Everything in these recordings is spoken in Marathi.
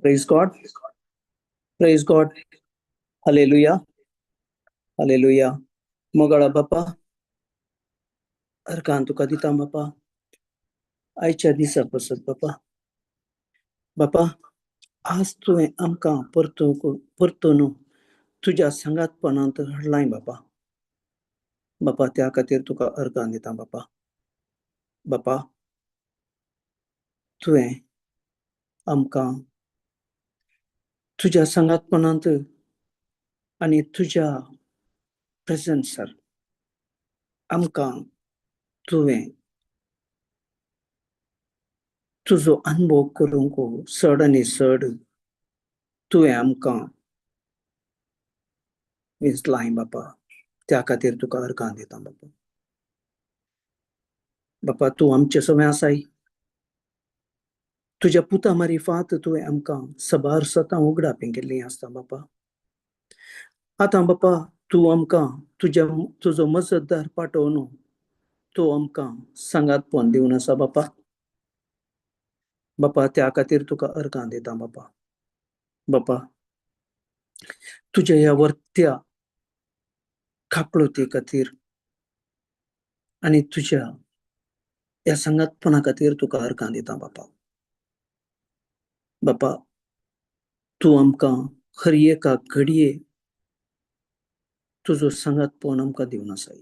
Praise God. Praise God. Hallelujah. Hallelujah. Mogala Bapa. Arkan तुका दिता बापा आयच्या दिसापासून बापा बापा आज तुवें आमकां परतून तुज्या संगातपणांत हाडलाय बापा बापा त्या खातीर तुका अर्गां दिता बापा बापा तुवें आमकां तुज्या संगातपणांत आनी तुज्या प्रेझेन्सार आमकां तुवें तुजो अनुभव करूंक चड आनी चड तुवें आमकां विंचलाय बापा त्या खातीर तुका अर्गां दिता बापा बापा तूं आमचे सगळें आसाय तुज्या पुता मारिफात तुवें आमकां सबार सतां उगडापें केल्लीं आसता बापा आतां बापा तूं आमकां तुजो मजतदार पाठोवन तूं आमकां सांगातपण दिवन आसा बापा बापा त्या खातीर तुका अर्गां दिता बापा बापा तुज्या ह्या वर्त्या खापळुती खातीर आनी तुज्या ह्या संगातपणा खातीर तुका अर्गां दिता बापा बापा तूं आमकां हर एका घडये तुजो संगातपण आमकां दिवन आसाय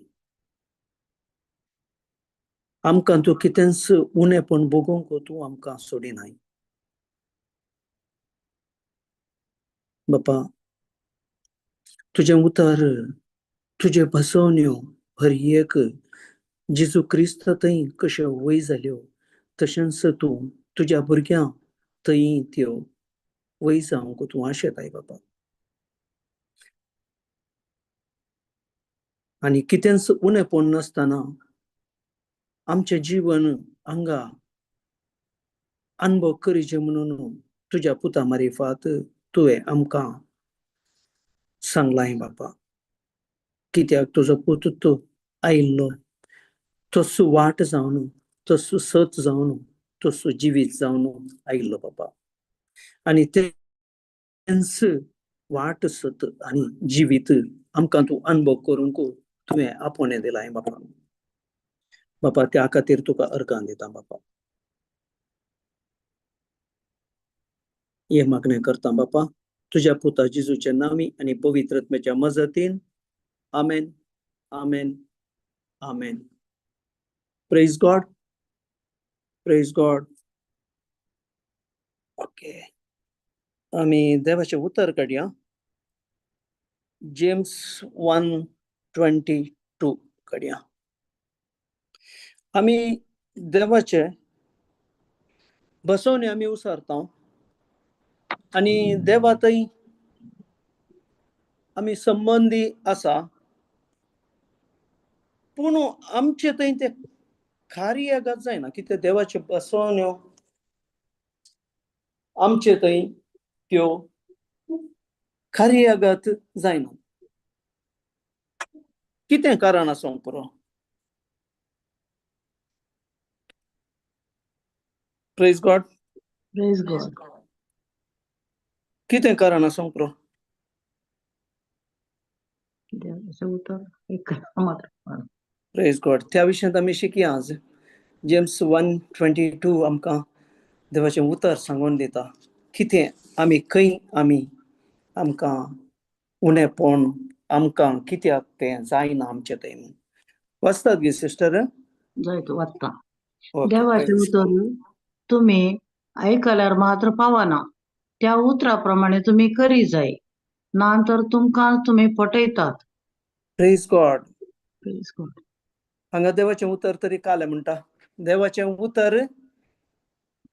आमकां तूं कितेंच उणेपण भोगूंक तूं आमकां सोडिनाय बापा तुजें उतर तुजे बसवण्यो हर एक जेजू क्रिस्त थंय कश्यो वय जाल्यो तशेंच तूं तुज्या भुरग्यांक थंय त्यो वय जावंक तूं आशेताय बापा आनी कितेंच उणेपण नासतना आमचें जीवन हांगा अनुभव करीचे म्हणून तुज्या पुता मारिफात तुवें आमकां सांगलाय बापा कित्याक तुजो पूत तो आयिल्लो तसो वाट जावन तसो सत जावन तसो जिवीत जावन आयिल्लो बापा आनी तेंच वाट सत आनी जिवीत आमकां तूं अनुभव करूंक तुवें आपणें दिलाय बापा बापा त्या खातीर तुका अर्गां दिता बापा हे मागणें करता बापा तुज्या पुता जेजूच्या नांवी आनी पवित्र आत्म्याच्या मजतीन आमेन आमेन आमेन praise God praise God okay आमी देवाचें उतर काडया जेम्स 1:22 काडया आमी देवाचे बसोवन आमी उसारता आनी देवा थंय आमी संबंदी आसा पूण आमचे थंय ते कार्य जायना कितें देवाचे बसोवन आमचे थंय त्यो कार्यागत जायना. कितें कारण आसूं पुरो? Praise God. Praise God. कितें कारण आसूं पुरो? देवाचें उतर आयकल्यार मात्र पावना. Praise God. त्या विशयांत आमी शिकया आज. जेम्स 1:22 आमकां देवाचें उतर सांगून दिता. कितें आमी खंय आमकां उणेपण आमकां कित्याक तें जायना आमचें थंय. वाचतात गे सिस्टर? जाय तूं वाचता. ओके. देवाचें उतर तुम्ही ऐकल्यार मात्र पावना. त्या उतराप्रमाणे तुम्ही करी जाय. नातर तुमकां तुम्ही फटयतात. Praise God. Praise God. हांगा देवाचें उतर तरी कालें म्हणटा. देवाचें उतर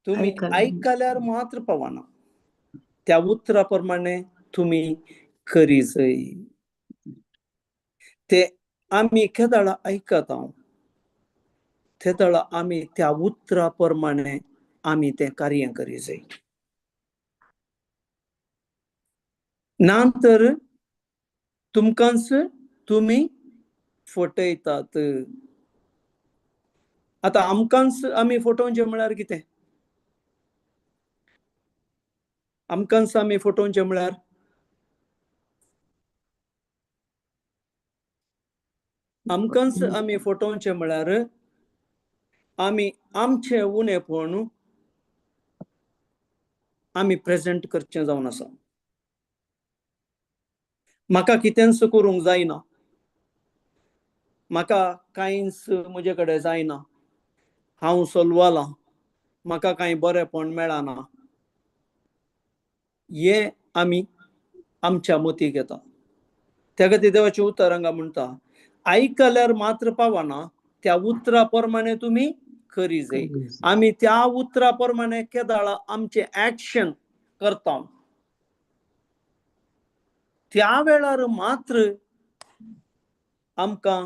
तुम्ही ऐकल्यार मात्र पावना. त्या उतरा प्रमाणे तुम्ही करी जाय. ते आमी केदाळा ऐकता तेदाळा आमी त्या उतरा प्रमाणे आमी तें कार्य करी जाय. नातर तुमकांच तुमी फटयतात. आतां आमकांच आमी फटोवचें म्हळ्यार कितें? आमकांच आमी फटोवचें म्हळ्यार आमकांच आमी फटोवचें म्हळ्यार आमी आमचें उणेपण आमी प्रेजेंट करचें जावन आसा. म्हाका कितेंच करूंक जायना. म्हाका कांयच म्हजे कडेन जायना. हांव सोलवालां. म्हाका कांय बरेंपण मेळना. हें आमी आमच्या मतीक येता. त्या खातीर देवाचें उतर हांगा म्हणटा ऐकल्यार मात्र पावना. त्या उतरा प्रमाणे तुमी करी जाय. आमी त्या उतरा प्रमाणे केदाळा आमचे एक्शन करता. त्या वेळार मात्र आमकां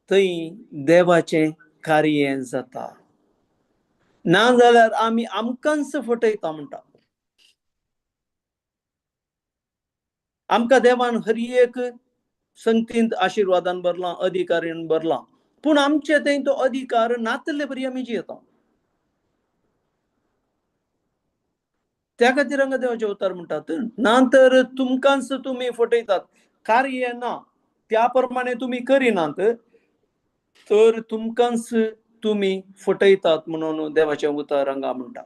थंय देवाचें कार्य जाता. नाजाल्यार आमी आमकांच फटयता म्हणटा. आमकां देवान हर एक संगतींत आशिर्वादान भरलां, अधिकारान भरलां. पूण आमचे थंय तो अधिकार नातले बरी आमी जियेता. त्या खातीर हांगा देवाचें उतर म्हणटात नातर तुमकांच तुमी फटयतात. कार्य ना त्या प्रमाणे तुमी करिनात तर तुमकांच तुमी फटयतात म्हणून देवाचें उतर हांगा म्हणटा.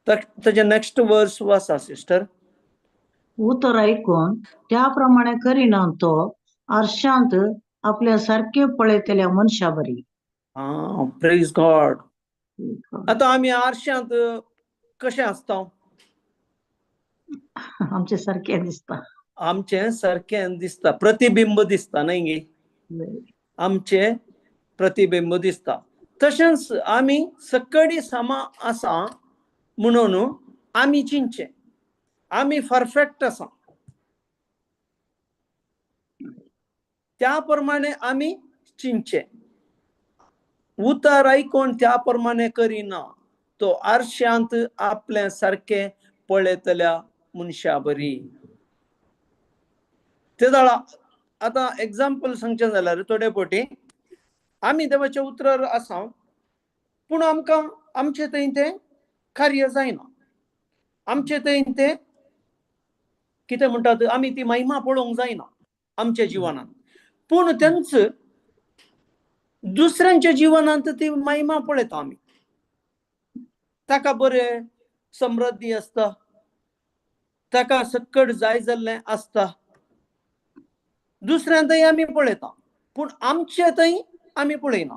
ताचे नेक्स्ट वर्स वाचा सिस्टर. उतर ऐकून त्याप्रमाणे करिना तो आरशांत आपल्या सारखे पळयतल्या मनशा बरी. Praise God. आतां आमी आरशांत कशें आसता? आमचे सारखे दिसता. आमचें सारकें दिसता. प्रतिबिंब दिसता न्हय गे. आमचें प्रतिबिंब दिसता. तशेंच आमी सकडी समा आसा म्हणून आमी चिंतचें. आमी परफेक्ट आसा त्या प्रमाणे आमी चिंतचें. उतर आयकून त्या प्रमाणे करिना तो आरशांत आपल्या सारकें पळयतल्या मनशा बरी. तेदाळा आतां एग्जाम्पल सांगचें जाल्यार थोडे फावटी आमी देवाच्या उतरार आसा पूण आमकां आमचे थंय तें कार्य जायना. आमचे थंय तें कितें म्हणटात आमी ती महिमा पळोवंक जायना आमच्या जिवनांत. पूण तेंच दुसऱ्यांच्या जिवनांत ती महिमा पळयता आमी. ताका बरें समृद्धी आसता. ताका सकट जाय जाल्लें आसता. दुसऱ्यां थंय आमी पळयता पूण आमचे थंय आमी पळयना.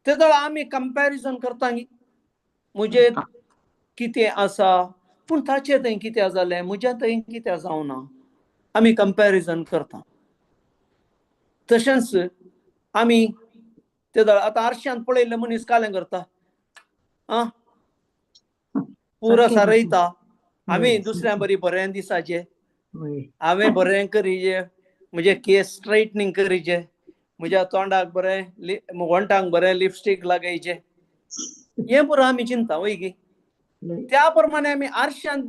तेदोळ आमी कंपॅरिजन करता न्ही. म्हजे कितें आसा पूण ताचे थंय कितें जालें म्हज्या थंय कितें जावना. आमी कंपॅरिजन करता. तशेंच आमी तेदोळ आतां आरशांत पळयल्ले मनीस कालें करता. पुरो सारयता. हांवें दुसऱ्या बरी बरें दिसाचें. हांवें बरें करीचें. म्हजे केस स्ट्रेटनींग करीचें. म्हज्या तोंडाक बरें वोंटाक बरें लिपस्टीक लागायचें. हें पुरो आमी चिंता वय गे. त्या प्रमाणे आमी आरशांत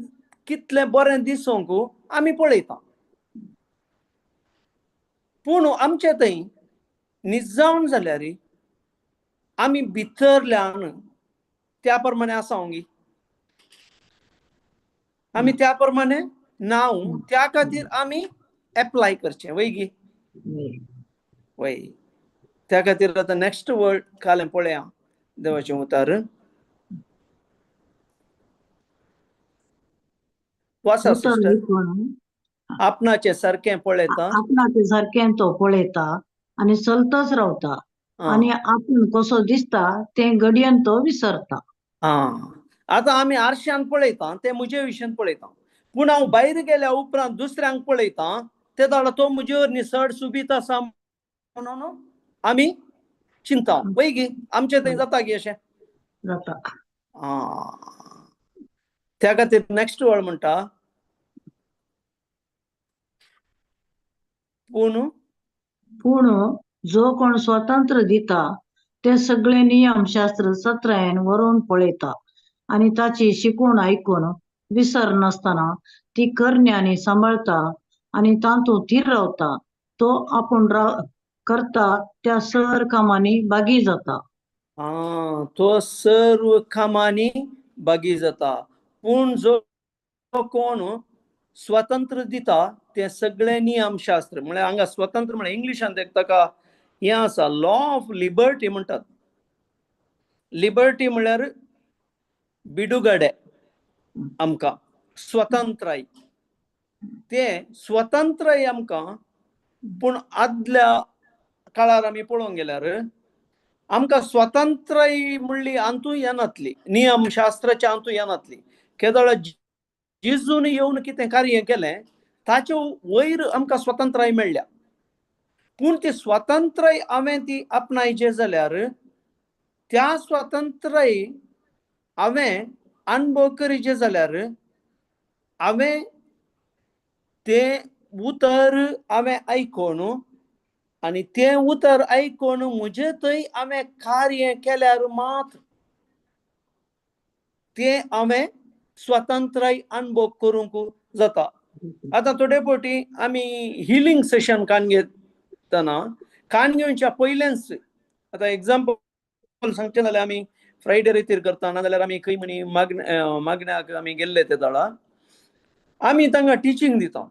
कितले बरें दिसोंक आमी पळयता, पूण आमचे थंय निजावन जाल्यार आमी भितरल्यान त्या प्रमाणे आसांगी, आमी त्या प्रमाणे नाव, त्या खातीर आमी एप्लाय करचें वैगी वय. त्या खातीर आतां नेक्स्ट वर्ड कालें पळया देवाचें उतर. वाचा उतर सिस्टर. विकून आपणाचे सारकें पळयता, आपणाचे सारकें तो पळयता आनी चलतच रावता, आनी आपूण कसो दिसता तें घडयेन तो विसरता. आतां आमी आरश्यान पळयता तें म्हजे विशयान पळयता, पूण हांव भायर गेल्या उपरांत दुसऱ्यांक पळयता ते दाडा तो म्हजेर निसड सुबीत आसा म्हणून आमी चिंता वैगी. आमचे थंय जाता की अशें जाता. त्या खातीर नेक्स्ट वर्ड म्हणटा पूण जो कोण स्वतंत्र दिता ते सगळे नियमशास्त्र सत्रायेन व्हरून पळयता आनी ताची शिकवण आयकून विसर नासतना ती करण्यांनी सांबाळता आनी तातूंत थीर रावता, तो आपूण करता त्या सर कामांनी बागी जाता. तो सर्व कामांनी बागी जाता. पूण जो कोण स्वतंत्र दिता ते सगळे नियमशास्त्र, म्हळ्यार हांगा स्वतंत्र म्हळ्यार इंग्लिशान ताका हें आसा, लॉ ऑफ लिबर्टी म्हणटात. लिबर्टी म्हळ्यार बिडुगडे आमकां स्वतंत्राय, ते स्वतंत्राय आमकां. पूण आदल्या काळार आमी पळोवंक गेल्यार आमकां स्वतंत्राय म्हणली हातूंत येनातली, नियमशास्त्राच्या हातूंत येनातली. केदोळ जेजून येवन कितें कार्य केलें ताचे वयर आमकां स्वतंत्राय मेळ्ळ्या. पूण ती स्वतंत्राय हांवें ती आपणायचें जाल्यार त्या स्वतंत्राय हांवें अनुभव करचें जाल्यार हांवें तें उतर हांवें आयकोन आनी तें उतर आयकोन म्हजे थंय हांवें कार्य केल्यार मात तें हांवें स्वतंत्राय अनुभव करूंक जाता. आतां थोडे फावटी आमी हिलिंग सेशन कान घेतना कान घेवच्या पयलेंच, आतां एग्जाम्पल सांगचें जाल्यार आमी फ्रायडे रितीर करता, नाजाल्यार आमी खंय म्हणी मागण्याक आमी गेल्ले ते दाडा आमी तांकां टिचींग दिता.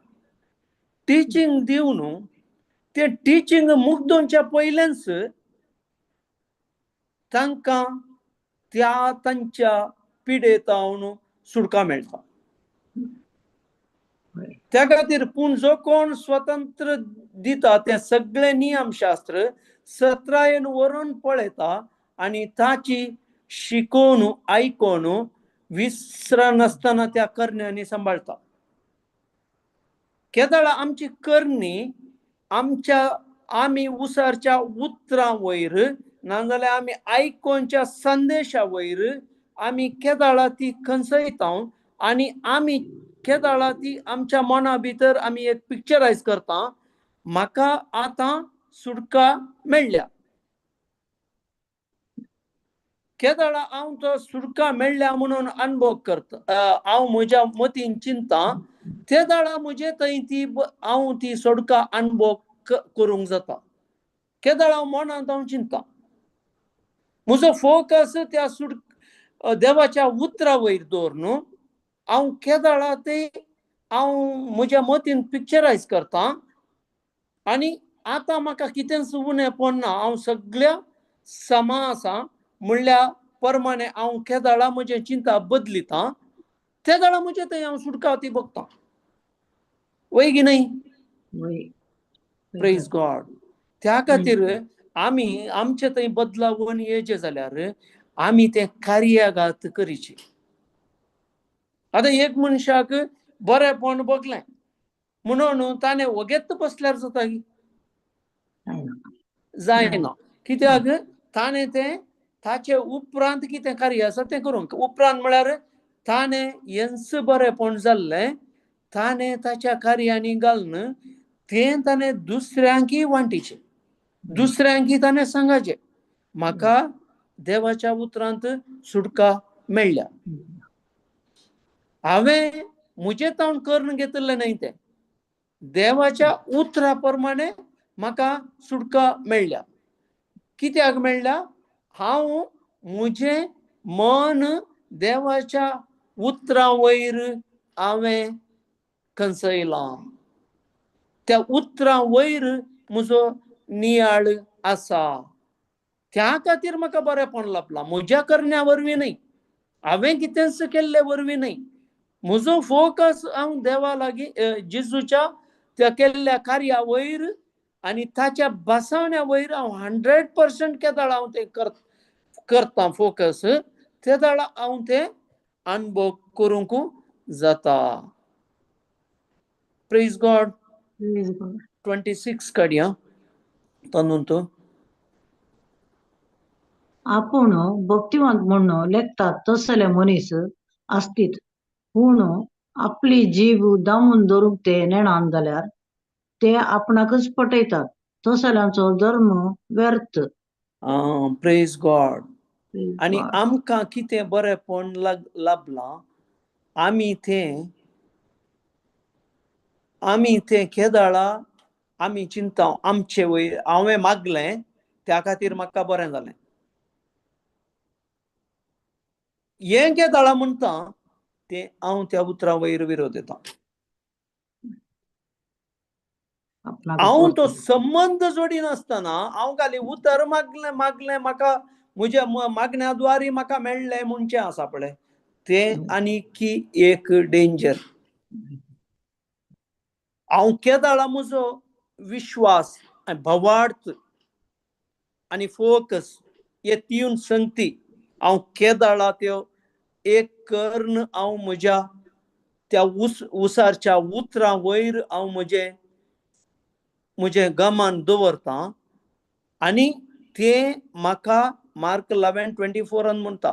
टिचींग दिवन ते टिचींग मुक्दोवच्या पयलेंच तांकां त्या तांच्या पिडेतावन सुटका मेळटा. त्या खातीर पूण जो कोण स्वतंत्र दिता ते सगळे नियमशास्त्र सत्रायेन व्हरून पळयता आनी ताची शिकोवन आयकोन विसरनासतना त्या करण्यांनी सांबाळता. केदाळ आमची करणी आमी उसरच्या उतरां वयर नाजाल्यार आमी आयकोनच्या संदेशा वयर आमी केदाळ ती खंचयता आनी आमी केदाळ ती आमच्या मना भितर आमी एक पिक्चरायज करता, म्हाका आतां सुटका मेळ्ळ्या. केदाळ हांव तो सुटका मेळ्ळ्या म्हणून अनुभव करता, हांव म्हज्या मतीन चिंता, ते दाडा म्हजे थंय हांव ती सुटका अनुभव करूंक जाता. केदाळ हांव मनांत हांव चिंता, म्हजो फोकस त्या देवाच्या उतरा वयर दवरून हांव केदाळ ते हांव म्हज्या मतीन पिक्चरायज करता आनी आतां म्हाका कितेंच उणें पडना. हांव सगळ्या समासा म्हणल्या प्रमाणे हांव केदाळ म्हजें चिंता बदलिता, त्या दाडा म्हजे थंय हांव सुटका ती भोगता वैगी न्हय. Praise God. त्या खातीर आमी आमचे थंय बदलावण येवचें जाल्यार आमी तें कार्यागात करीची. आतां एक मनशाक बरेंपण भोगलें म्हणून ताणें वगेत बसल्यार जाता की जायना. कित्याक ताणें तें ताचे उपरांत कितें कार्य आसा तें करूंक. उपरांत म्हळ्यार ताणें हेंच बरेंपण जाल्लें ताणें ताच्या कार्यांनी घालून तें ताणें दुसऱ्यांकय वांटीचें, दुसऱ्यांकय ताणें सांगचें म्हाका देवाच्या उतरांत सुटका मेळ्ळ्या. हांवें मुजे तावन करून घेतले नाही ते देवाच्या उतराप्रमाणे म्हाका सुटका मेळ्ळ्या. कित्याक मेळ्ळ्या? हांव मुजे मन देवाच्या उतरा वयर हांवें खंचयलां. त्या उतरा वयर म्हजो नियाळ आसा. त्या खातीर म्हाका बरेंपण लाभलां. म्हज्या करण्या वरवीं न्हय, हांवें कितेंच केल्ले वरवीं न्हय. म्हजो फोकस हांव देवा लागीं जेजूच्या त्या केल्ल्या कार्या वयर आनी ताच्या बसवण्या वयर हांव 100% केदाळ हांव तें करता फोकस. तेदाळ हांव तें अनुभव करूंक जाता. Praise God. Praise God. 26 काडया तांदून तो. आपूण भक्तिवंत म्हणून लेखतात तसले मनीस आसतीत, पूण आपली जीब दामून दवरूंक ते नेणान जाल्यार ते आपणाकच पटयतात. तसल्यांचो धर्म व्यर्थ. Praise God. Praise आनी God. आमकां कितें बरेंपण लाभलां, आमी तें केदाळा आमी चिंता आमचे वयर हांवें मागलें त्या खातीर म्हाका बरें जालें. हें केदाळा म्हणटा तें हांव त्या उतरा वयर विरोध येता. आपणाकच हांव तो पटता. संबंध जोडिनासतना हांव खाली उतर मागलें म्हाका म्हज्या मागण्याद्वारे म्हाका मेळ्ळें म्हणचें आसा पळय, तें आनीक एक डेंजर. हांव केदाळा म्हजो विश्वास भवार्थ आनी फोकस हे तीन संगती हांव केदाळा त्यो एक कर्ण हांव म्हज्या त्या उसारच्या उतरां वयर हांव म्हजें गमान दवरतां. आनी तें म्हाका मार्क 11:24 म्हणटा,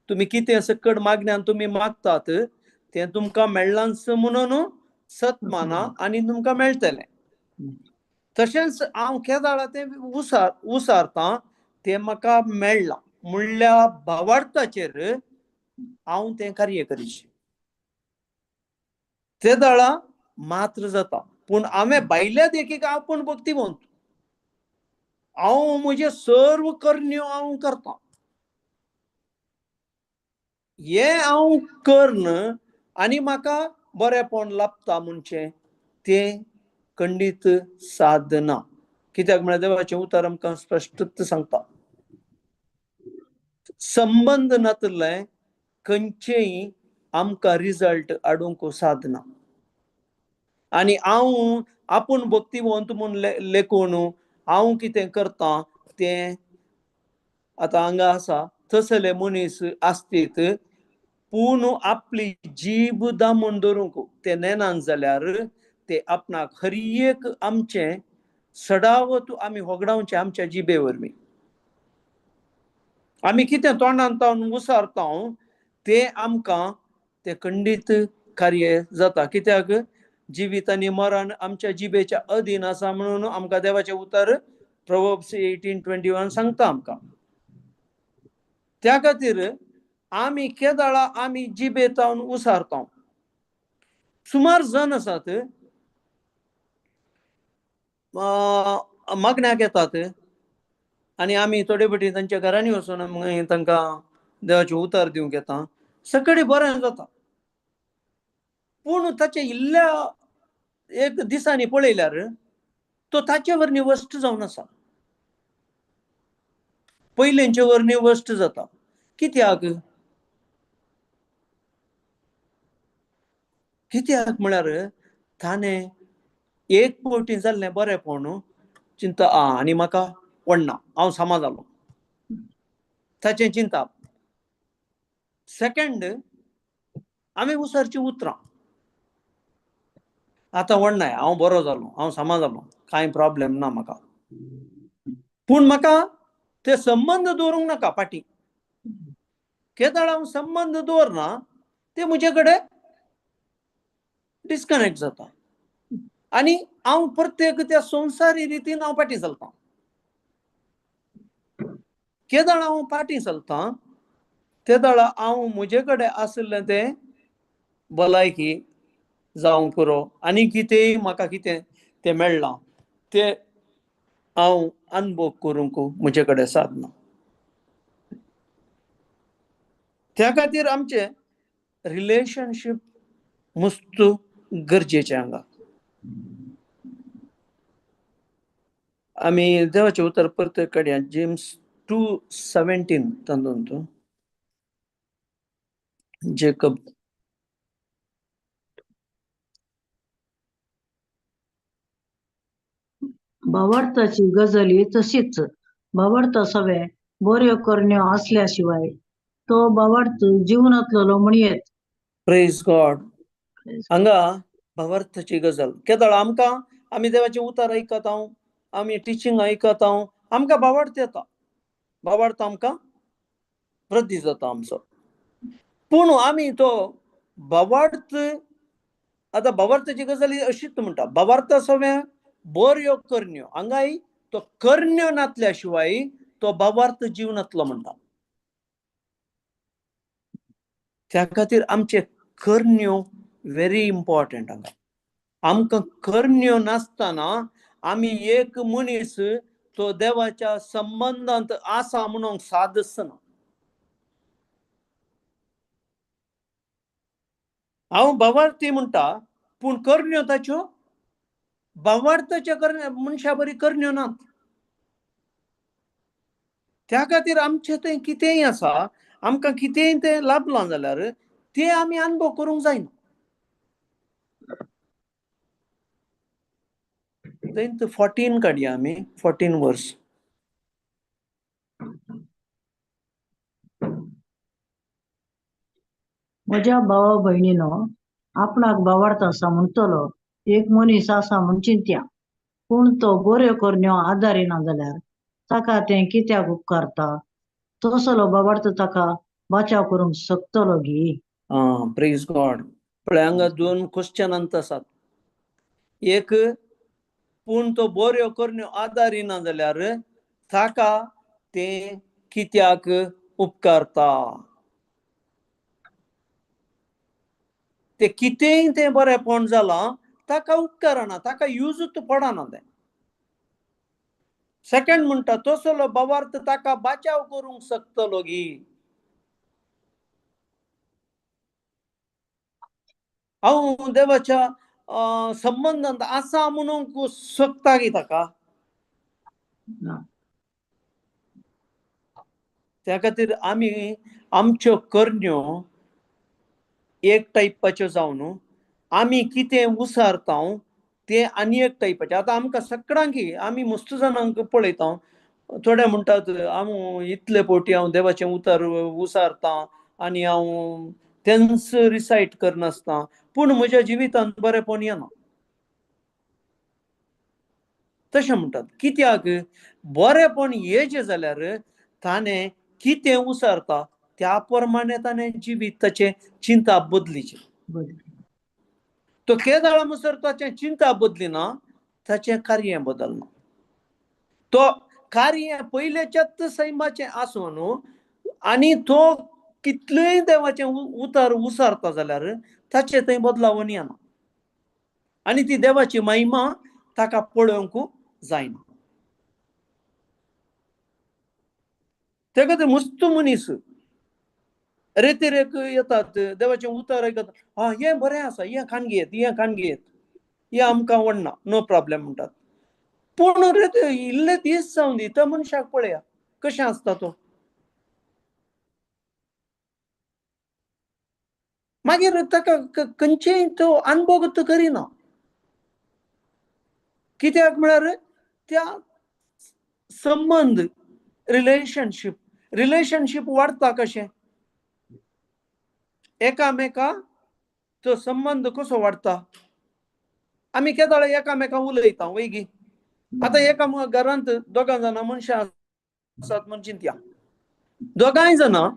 तुमी कितें सकट मागण्यान तुमी मागतात तें तुमकां मेळ्ळांच म्हणून सत माना आनी तुमकां मेळटलें. तशेंच हांव केदाळा तें उसारतां तें म्हाका मेळ्ळां म्हणल्या भावार्थाचेर हांव तें कार्य करीत. केदाळा मात्र जाता, पूण हांवें भायल्या देखीक आपूण भक्तिवंत. हांव म्हजे सर्व करण्यो हांव करतां. हे हांव कर्ण आनी म्हाका बरेंपण लाभता म्हणचें तें खंडीत साद ना. कित्याक म्हळ्यार देवाचें उतर आमकां स्पश्ट सांगता, संबंध नातले खंयचेय आमकां रिजल्ट हाडूंक साधना. आनी हांव आपूण भक्तिवंत म्हूण लेखून हांव कितें करतां तें आतां हांगा आसा तसले मनीस आसतीत, पूण आपली जीब दामून दवरूंक ते नेनान जाल्यार ते आपणाक हर एक आमचें सडावत आमी होगडावचें आमच्या जिबे वरवीं. आमी कितें तोंडान तावन उसारता तें आमकां तें खंडीत कार्य जाता. कित्याक जिवीत आनी मरण आमच्या जिबेच्या अधीन आसा म्हणून आमकां देवाचें उतर प्रोवर्ब्स 18:21 सांगता आमकां. त्या खातीर आमी केदाळा आमी जिबे तावन उसारता. सुमार जण आसात मागण्याक येतात आनी आमी थोडे फावटी तांच्या घरांनी वचून तांकां देवाचें उतर दिवंक येता. सगळें बरें जाता, पूण ताचे इल्ल्या एक दिसांनी पळयल्यार तो ताचे वरणी वस्ट जावन आसा, पयलेंचे वरणी वस्ट जाता. कित्याक म्हळ्यार ताणें एक फावटी जाल्लें बरेंपण चिंता आनी म्हाका पडना, हांव सामा जालो, ताचें चिंता. सेकंड, आमी उसारची उतरां आतां वडनाय, हांव बरो जालो, हांव सामा जालो, कांय प्रॉब्लेम ना म्हाका. पूण म्हाका ते संबंध दवरूंक नाका फाटीं. केदाळ हांव संबंध दवरना ते म्हजे कडेन डिस्कनेक्ट जाता आनी हांव प्रत्येक त्या संवसारी रितीन हांव फाटीं चलतां. केदाळ हांव फाटीं चलतां तेदाळ हांव म्हजे कडेन आसलें तें भलायकी जावं पुरो आनी कितेंय म्हाका कितें तें मेळ्ळां तें हांव अनुभव करूंक म्हजे कडेन साधना. त्या खातीर आमचे रिलेशनशीप मस्त गरजेचें हांगा. आमी देवाचें उतर परत काडया. जेम्स 2:17 तातूंत जेकब भावार्थाची गजल ही तशीच. भावार्थ सगळे बऱ्यो करण्यो असल्या शिवाय तो भावार्थ जीवनातलो म्हणयेत. Praise God. हांगा भावार्थाची गजाल केदळ आमकां आमी देवाचें उतर आयकता, आमी टिचींग आयकता, आमकां भावार्थ येता, भावार्थ आमकां वृद्धी जाता आमचो. पूण आमी तो भावार्थ आतां भावार्थाची गजाल ही अशीच म्हणटा, भावार्थ सगळे बऱ्यो करण्यो. हांगाय तो करण्यो नासल्या शिवाय तो भावार्थ जीवनातलो म्हणटा. त्या खातीर आमचे करण्यो व्हेरी इम्पॉर्टंट. हांगा आमकां करण्यो नासतना आमी एक मनीस तो देवाच्या संबंधांत आसा म्हणून सादच ना. हांव भावार्थी म्हणटा पूण करण्यो ताच्यो भावार्थाच्या मनशा बरी करण्यो नात. त्या खातीर आमचें तें कितेंय आसा, आमकां कितेंय तें लाभलां जाल्यार तें आमी अनुभव करूंक जायना. तेंच 14 काडया आमी. 14 वर्स. म्हज्या भावा भयणीनो, आपणाक भावार्थ आसा म्हणटलो एक मनीस आसा म्हूण चिंत्या. पूण तो बऱ्यो करण्यो आदारिना जाल्यार ताका तें कित्याक उपकारता? तसलो भावार्थ ताका बचाव करूंक शकतलो गी. Praise God. पळय हांगा 2 क्वेश्चनांत आसात. एक, पूण तो बऱ्यो करण्यो आदारिना जाल्यार ताका तें कित्याक उपकारता? तें कितेंय तें बरेंपण जालां ताका उपकारना, ताका यूजच पडना तें. सेकंड म्हणटा तसलो भावार्थ ताका बचाव करूंक शकतलो गी. हांव देवाच्या संबंधांत आसा म्हणूंक शकता गी ताका. त्या खातीर आमी आमच्यो करण्यो एक टायपाच्यो जावन आमी कितें उसारता तें आनी एक टायपाचें. आतां आमकां सगळ्यांक आमी मस्त जाणांक पळयता, थोडे म्हणटात हांव इतले फावटी हांव देवाचें उतर उसारता आनी हांव तेंच रिसायट करनासता, पूण म्हज्या जिवितांत बरेंपण येना. तशें म्हणटात. कित्याक? बरेंपण येजें जाल्यार ताणें कितें उसारता त्या प्रमाणे ताणें जिविताचें चिंता बदलीची. तो केदाळ मुसर ताचें चिंता बदलिना, ताचें कार्य बदलना. तो कार्य पयलेच्याच सैमाचें आसून आनी तो कितलेंय देवाचें उतर उसारता जाल्यार ताचें थंय बदलावण येना. आनी ती देवाची महिमा ताका पळोवंक जायना. ते खातीर मस्त मनीस रेतीरेक येतात, देवाचें उतर आयकतात, हें बरें आसा, हें खाण घेयत, हें खाण घेयत, हें आमकां आवडना, नो प्रॉब्लेम म्हणटात. पूण इल्ले दीस जावन दी त्या मनशाक पळया कशें आसता तो. मागीर ताका खंयचेय तो अनुभव करिना. कित्याक म्हळ्यार त्या संबंध रिलेशनशीप वाडता कशें? एकामेका तो संबंध कसो वाडता? आमी केदाळ एकामेका उलयता वैगी. आतां एका घरांत 2 जाणां मनशां आसात म्हूण चिंतया. 2गांय जाणां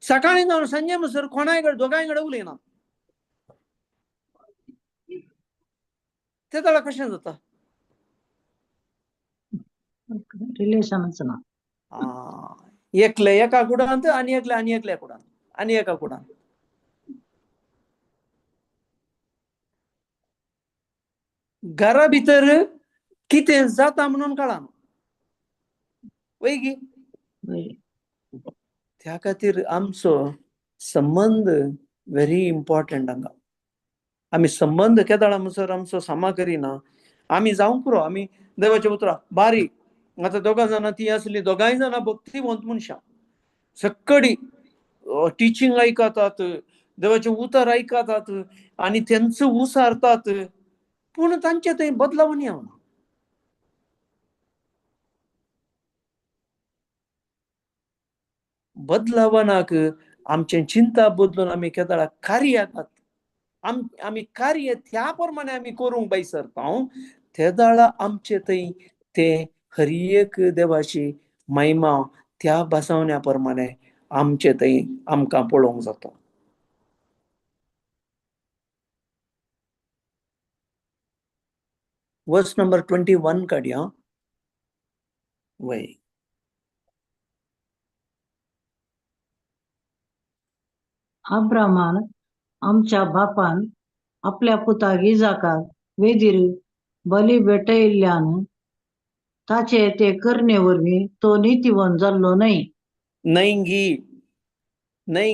सकाळीं जावन सांजे म्हणसर कोणाय कडेन 2गांय कडेन उलयना. ते जाल्यार कशें जाता? रिलेशनच ना. एकले एका कुडांत आनी एकले आनी एकल्या कुडांत आनी एका कुडांत. घरा भितर कितें जाता म्हणून कळना वय गी. त्या खातीर आमचो संबंध व्हेरी इम्पॉर्टंट हांगा. आमी संबंध केदाळा म्हणसर आमचो सामा करिना आमी जावंक पुरो. आमी देवाच्या उतरां बारीक आतां दोगां जाणां ती आसली, दोगांय जाणां भक्तिवंत मनशां, सक्कडी टिचींग आयकतात, देवाचें उतर आयकतात आनी तेंचो उसारतात, पूण तांचे थंय बदलावणी येवना. बदलावनाक आमचें चिंता बदलून आमी केदाळा कार्य येतात. आमी कार्य त्या प्रमाणे आमी करूंक बैसरता, तेदाळा आमचे थंय ते हरी एक देवाची महिमा त्या बसवण्या प्रमाणे आमचे थंय आमकां पळोवंक जाता. वर्स नंबर 21 काडया. वय अब्रामान आमच्या बापान आपल्या पुताक इजाकाक वेदीर बली भेटयिल्ल्यान ताचे ते करणे वरवीं तो नीतिवंत जाल्लो न्हय. नाही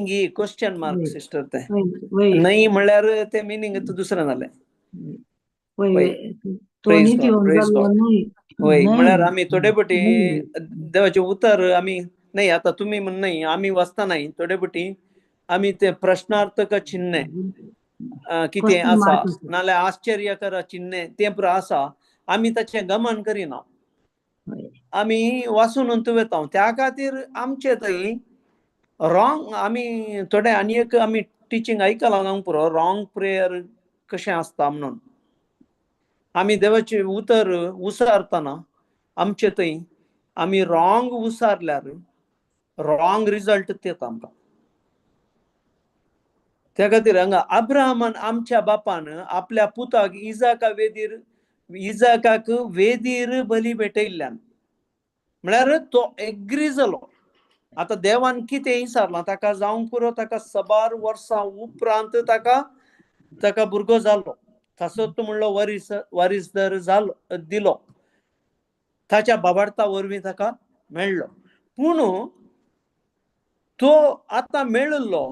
गी क्वेश्चन मार्क वय सिस्टर. ते वय नाही म्हणल्यार ते मिनींग दुसरें जालें. वय तो प्रेज गॉड, नीतिवंत प्रेज जाल्लो गॉड. न्हय. वय म्हळ्यार आमी थोडे न्हय पटी देवाचे उतर आमी नाही, आता तुम्ही म्हण नाही, आमी वाचता नाही थोडे पटी आमी ते प्रश्नार्थक चिन्ह कितें क्वेश्चन आसा मार्क नाल्यार आश्चर्यकर चिन्ह ते आसा, आमी ताचें गमन करिना, आमी वाचून तुवेता. त्या खातीर आमचे थंय रॉंग आमी थोडे आनी एक आमी टिचींग आयकलां जावंक पुरो, रॉंग प्रेयर कशें आसता म्हणून. आमी देवाचे उतर उसारतना आमचे थंय आमी रॉंग उसारल्यार रॉंग रिजल्ट येता आमकां. त्या खातीर हांगा अब्राहमान आमच्या बापान आपल्या पुताक इजाकाक वेदीर बली भेटयिल्ल्यान, म्हळ्यार तो एग्री जालो. आता देवान कितें विचारलां ताका जावंक पुरो, ताका 7 वर्सां उपरांत ताका भुरगो जालो. तसोच म्हणलो वारीसदार जालो, दिलो, ताच्या बाबार्ता वरवीं ताका मेळ्ळो. पूण तो आतां मेळ्ळो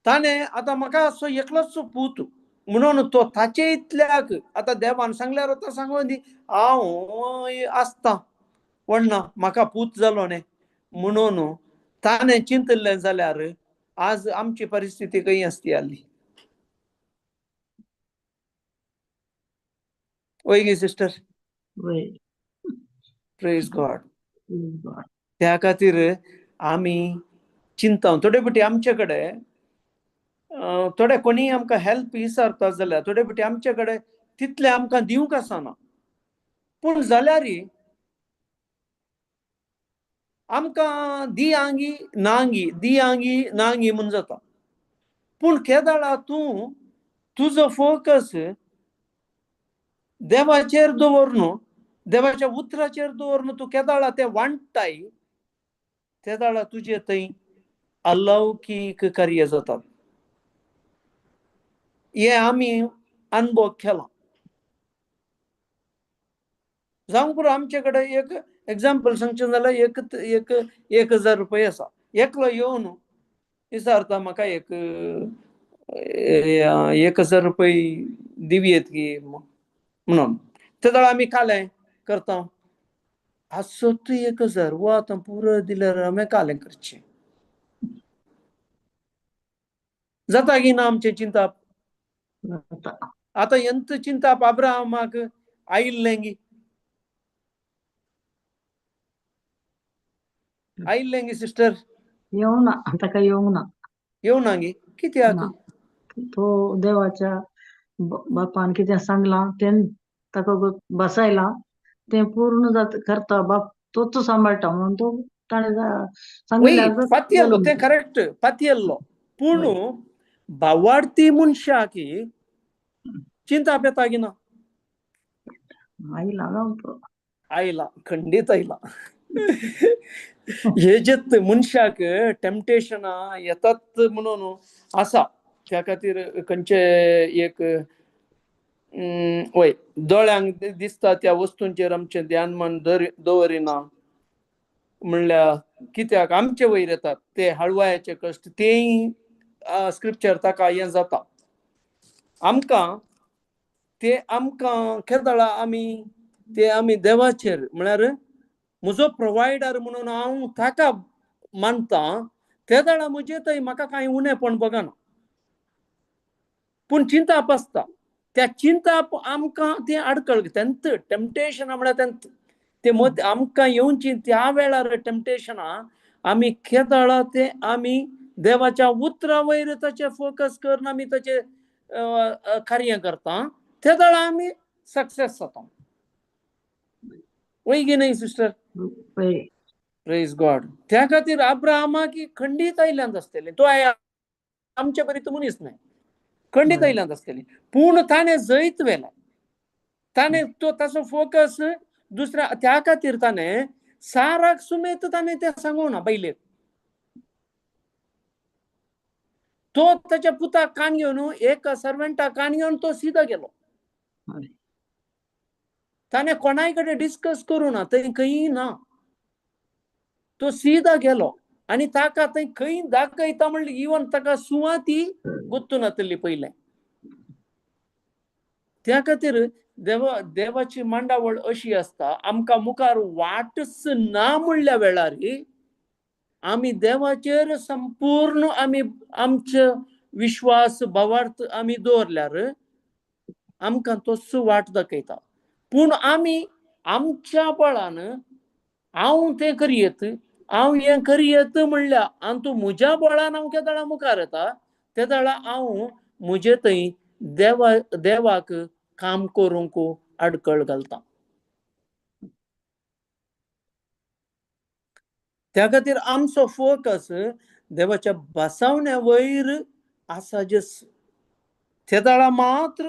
ताणें आतां म्हाका असो एकलोच पूत म्हणून तो ताचे इतल्याक आतां देवान सांगल्यार आतां सांगून दी हांव आसतां वडना, म्हाका पूत जालो न्ही म्हणून ताणें चिंतलें जाल्यार आज आमची परिस्थिती खंय आसती आसली. वय गे सिस्टर. Praise God. त्या खातीर आमी चिंता थोडे पटी आमचे कडेन थोडे कोणी आमकां हेल्प विचारता जाल्यार थोडे पटी आमचे कडेन तितले आमकां दिवंक आसना, पूण जाल्यारय आमकां दियांगी नांगी म्हूण जाता. पूण केदाळा तूं तुजो फोकस देवाचेर दवरून, देवाच्या उतराचेर दवरून तूं केदाळा तें वांट्टाय, तेदाळा तुजे थंय अलौकीक कार्य जातात. हे आमी अनुभव केला. जावंक पुरो आमचे कडेन एक एग्जाम्पल सांगचें जाल्यार 1,000 रुपया आसा. एकलो येवन विचारता म्हाका 1,000 रुपया दिवयेत गी म्हणून. तेदाळ आमी कालें करता, आसत 1,000 वो आतां पुरो दिल्यार आमी कालें करचें जाता की ना आमचें चिंताप. आतां ಎಂತ चिंताप अब्राहमाक आयिल्लें गी सिस्टर. येवना ताका येवना गी कित्याक? तो देवाच्या बापान कितें सांगलां तें ताका बसयलां, तें पूर्ण करता. बाप तोच सांबाळटा म्हणून तो ताणें सांगिल्ल्यार पातयेल्लो तें करेक्ट पातयेल्लो. पूण भावार्थी मनशाक चिंता येता गी ना? आयला खंडीत आयला. हे जे मनशाक टेम्पटेशनां येतात म्हणून आसा. त्या खातीर खंयचे एक वय दोळ्यांक दिसता त्या वस्तूंचेर आमचें ध्यान मन दवरिना म्हणल्यार कित्याक आमचे वयर येतात ते हळवायाचे कश्ट तेय स्क्रिप्चर ताका हें जाता आमकां केदळा आमी देवाचेर म्हळ्यार म्हजो प्रोवायडर म्हणून हांव ताका मानता तेदळा म्हजे थंय म्हाका कांय उणेपण बगना पूण चिंता आसता त्या चिंता आमकां ती आडकळ तेंत टेम्पटेशन म्हळ्यार ते आमकां येवची त्या वेळार टेम्पटेशनां आमी केदळा ते आमी देवाच्या उतरा वयर ताचे फोकस करून आमी ताचे कार्य करता तेदळा आमी सक्सेस जाता वय की न्हय सिस्टर प्रेज गॉड त्या खातीर अब्राहमाक खंडीत आयल्यांत आसतलें तो आमचे परी मनीस न्हय खंडीत आयल्यांत आसतली पूण ताणें जैत व्हेलें ताणें तो ताचो फोकस दुसऱ्या त्या खातीर ताणें साराक सुमेत ताणें तें सांगूना बायलेक तो ताच्या पुताक कान घेवन एक सर्वंटाक कान घेवन तो सीदा गेलो ताणें कोणाय कडेन डिस्कस करूं ना थंय खंय ना तो सीदा गेलो आनी ताका थंय खंय दाखयता म्हणल्यार इवन ताका सुवाती गुंतून येतली पयलें त्या खातीर देवाची मांडावळ अशी आसता आमकां मुखार वाटच ना म्हणल्या वेळार आमी देवाचेर संपूर्ण आमी आमचे विश्वास भावार्थ आमी दवरल्यार आमकां तसो वाट दाखयता पूण आमी आमच्या बळान हांव तें करियत हांव हें करियत म्हणल्यार आनी तूं म्हज्या बळान हांव केदळा मुखार येता तेदळा हांव म्हजे थंय देवाक काम करूंक आडखळ घालता त्या खातीर आमचो फोकस देवाच्या बसावण्या वयर आसा जस तेदळा मात्र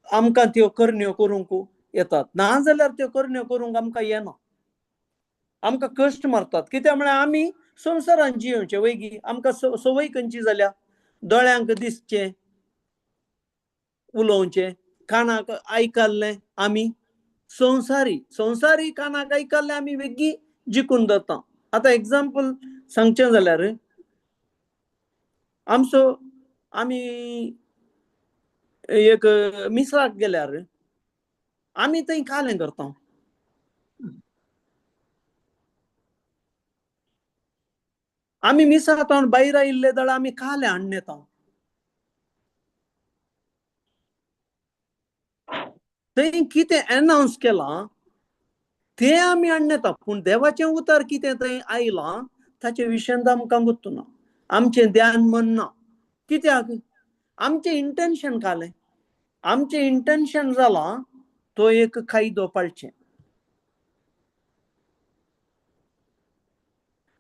आमकां त्यो करण्यो करूंक येतात नाजाल्यार त्यो करण्यो करूंक आमकां येना आमकां कश्ट मारतात कित्याक म्हळ्यार आमी संवसारांत जियोवचे वैगी आमकां संवय खंयची जाल्या दोळ्यांक दिसचें उलोवचें कानाक आयकल्लें आमी संवसारी कानाक आयकल्लें आमी वेग्गी जिखून धरता आतां एग्जाम्पल सांगचें जाल्यार आमी एक मिसाक गेल्यार आमी थंय कालें करता आमी मिसांतल्यान भायर आयिल्ले जाल्यार आमी कालें हाडून येता थंय कितें एनावन्स केलां तें आमी हाडून येता पूण देवाचें उतर कितें थंय आयलां ताचे विशयंत आमकां गुर्तू ना आमचें ध्यान मन ना कित्याक आमचें इंटेंशन कालें आमचें इंटेंशन जालां तो एक कायदो पाळचें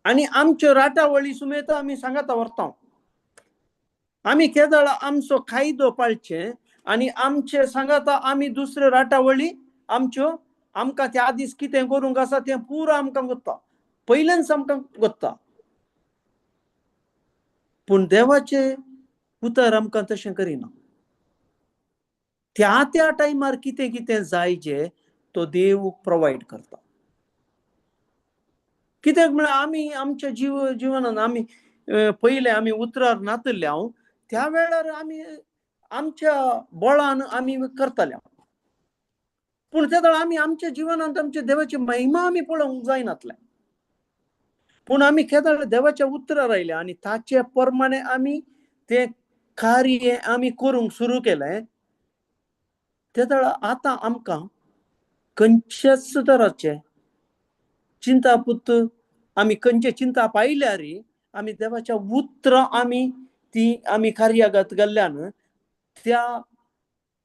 आनी आमच्यो राटावळी सुमेत आमी सांगाता व्हरता आमी केदळा आमचो कायदो पाळचें आनी आमचे सांगाता आमी दुसऱ्यो राटावळी आमच्यो आमकां त्या दीस कितें करूंक आसा तें पुरो आमकां गुत्ता पयलेंच आमकां गुत्ता पूण देवाचें उतर आमकां तशें करिना त्या टायमार कितें कितें जाय जें तो देव प्रोवायड करता कित्याक म्हळ्यार आमी आमच्या जिवनांत आमी पयले आमी उतरार नातल्ले हांव त्या वेळार आमी आमच्या बळान आमी करताले पूण तेदळ आमी आमच्या जिवनांत आमच्या देवाची महिमा आमी पळोवंक जायनातलें पूण आमी केदळ देवाच्या उतरार आयले आनी ताचे प्रमाणे आमी तें कार्य आमी करूंक सुरू केलें तेदळ आतां आमकां खंयच्याच तराचें चिंतापुत आमी खंयचे चिंता पायल्यार आमी देवाच्या उतरां आमी कार्यागत घाल्ल्यान त्या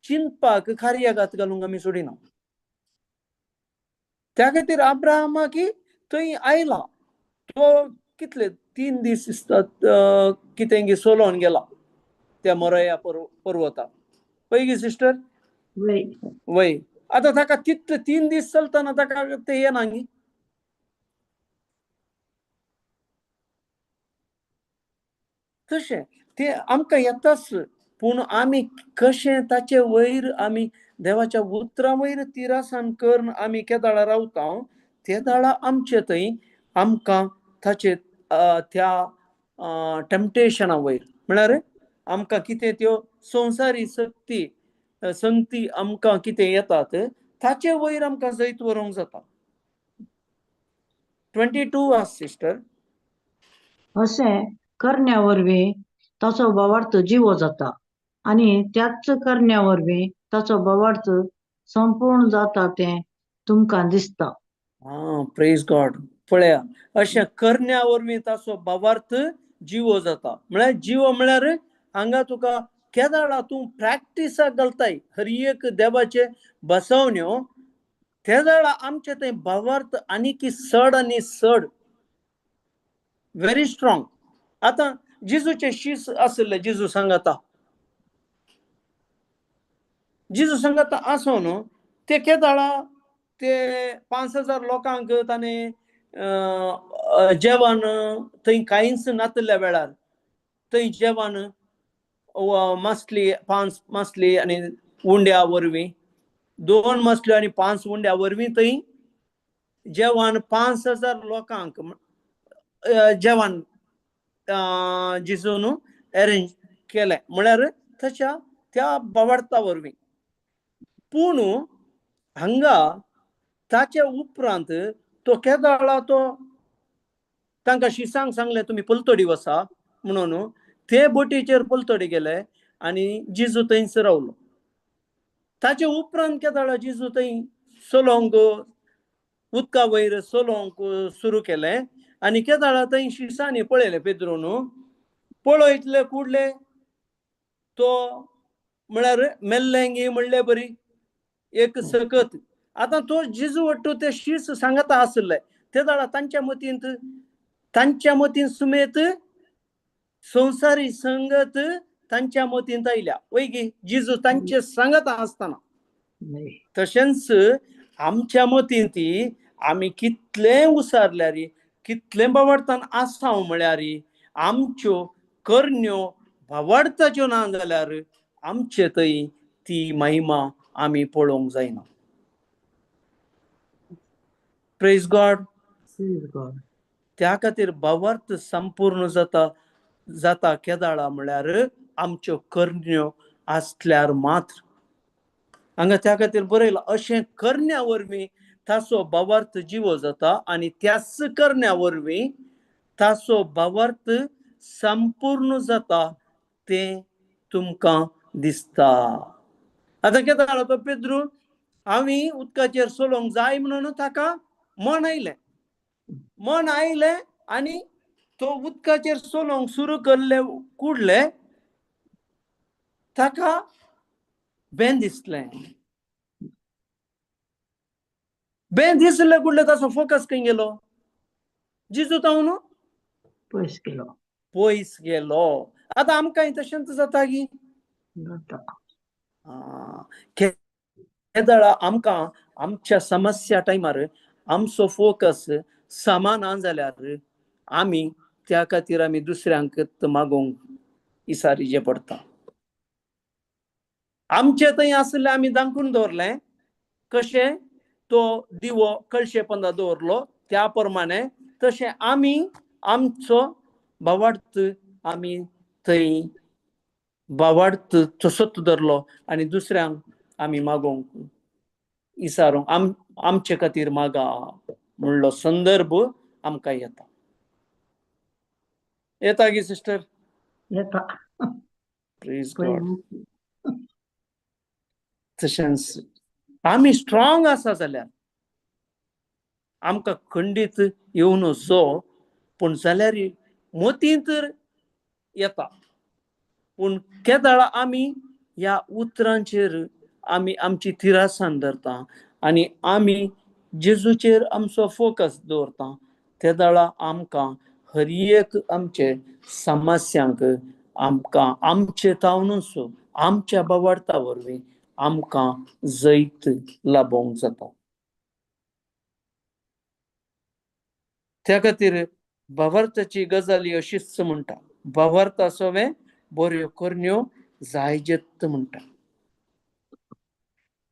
चिंतपाक कार्यागत घालूंक आमी सोडिना त्या खातीर अब्राहमाक थंय आयला तो कितले 3 दीस दिसतात कितें सोलोन गेला त्या मोरया पर्वताक पळय गे सिस्टर वय आतां ताका तितले 3 दीस चलतना ताका तें येना न्ही तशें तें आमकां येताच पूण आमी कशें ताचे वयर आमी देवाच्या उतरां वयर तिरासान करून आमी केदाळा रावता, ते दाळा आमचे थंय आमकां ताचे त्या टेम्पटेशना वयर म्हळ्यार आमकां कितें त्यो संवसारी संगती आमकां कितें येतात ताचे वयर आमकां जैत व्हरूंक जाता. 22 आस सिस्टर. अशें करण्या वरवीं ताचो भावार्थ जिवो जाता आनी त्याच करण्या वरवीं ताचो भावार्थ संपूर्ण जाता तें तुमकां दिसता. Praise God. पळया, अशें करण्या वरवीं ताचो भावार्थ जिवो जाता. म्हळ्यार जिवो म्हळ्यार हांगा तुका केदाळा तूं प्रॅक्टिसाक घालताय हर एक देवाचे बसवण्यो, त्या वेळा आमचे थंय भावार्थ आनीक चड आनी चड व्हेरी स्ट्रॉंग. आतां जिजूचे शीस आसले जिजू सांगाता आसो न्हू, ते केदाळा ते 5,000 लोकांक ताणें जेवण थंय कांयच नासल्या वेळार थंय जेवण मसली 5 मसली आनी उंड्या वरवीं 2 मसल्यो आनी 5 उंड्या वरवीं थंय जेवण 5,000 लोकांक जेवण जिजून अरेंज केलें म्हळ्यार ताच्या त्या भावार्था वरवीं. पूण हांगा ताचे उपरांत तो केदाळा तो तांकां शिसांक सांगलें तुमी पलतडी वसा म्हणून. ते बोटीचेर पलतडी गेले आनी जिजू थंयच रावलो. ताचे उपरांत केदाळा जिजू थंय चलोंक उदका वयर चलोंक सुरू केलें आनी केदाळा थंय शिसांनी पळयलें पेद्रून. पळयतले कुडले तो म्हळ्यार मेल्लेंगी म्हणले बरी एक सकत. आतां तो जिजू वट्टू ते शीस सांगता आसले ते दाळा तांच्या मतीन सुमेत संवसारी संगत तांच्या मतींत आयल्या. वैगी जिजू तांचे सांगता आसतना तशेंच आमच्या मतीन ती आमी कितले उसारल्यार कितले भावार्थान आसांव म्हळ्यार आमच्यो करण्यो भावार्थाच्यो ना जाल्यार आमचे थंय ती महिमा आमी पळोवंक जायना. Praise God. त्या खातीर भावार्थ संपूर्ण जाता केदाळा म्हळ्यार आमच्यो करण्यो आसल्यार मात्र. हांगा त्या खातीर बरयलां अशें करण्या वरवीं ताचो भावार्थ जिवो जाता आनी त्याच करण्या वरवीं ताचो भावार्थ संपूर्ण जाता तें तुमकां दिसता. आतां कितें जालो तो पेद्रू आमी उदकाचेर चलोवंक जाय म्हणून ताका मन आयलें आनी तो उदकाचेर चलोवंक सुरू केल्ले कुडले ताका बें दिसलें. बें दिसले कुडले ताचो फोकस खंय गेलो? जिजू तावन पयस गेलो. आतां आमकांय तशेंच जाता की केदाळा आमकां आमच्या समस्या टायमार आमचो फोकस समा ना जाल्यार आमी त्या खातीर आमी दुसऱ्यांक मागोवंक इसारिचें पडटा. आमचे थंय आसले आमी दांकून दवरलें. कशें तो दिवो कळशे पंदा दवरलो त्या प्रमाणे तशें आमी आमचो भावार्थ आमी थंय भावार्थ तसोच धरलो आनी दुसऱ्यांक आमी मागोवंक इसारूंक आमचे खातीर मागा म्हणलो संदर्भ आमकां येता गी सिस्टर? येता. Praise God. तशेंच आमी स्ट्रॉंग आसा जाल्यार आमकां खंडीत येवं नजो पूण जाल्यार मतीन तर येता. पूण केदाळा आमी ह्या उतरांचेर आमी आमची तिरासान धरता आनी आमी जेजूचेर आमचो फोकस दवरता. ते दाळा आमकां हर एक आमचे समस्यांक आमकां आमचे तावनूच आमच्या भावार्था वरवीं आमकां जैत लाबोवंक जाता. त्या खातीर भावार्थाची गजाली अशीच म्हणटा. भावार्थ आसोवे बऱ्यो करण्यो जायजेत म्हणटा.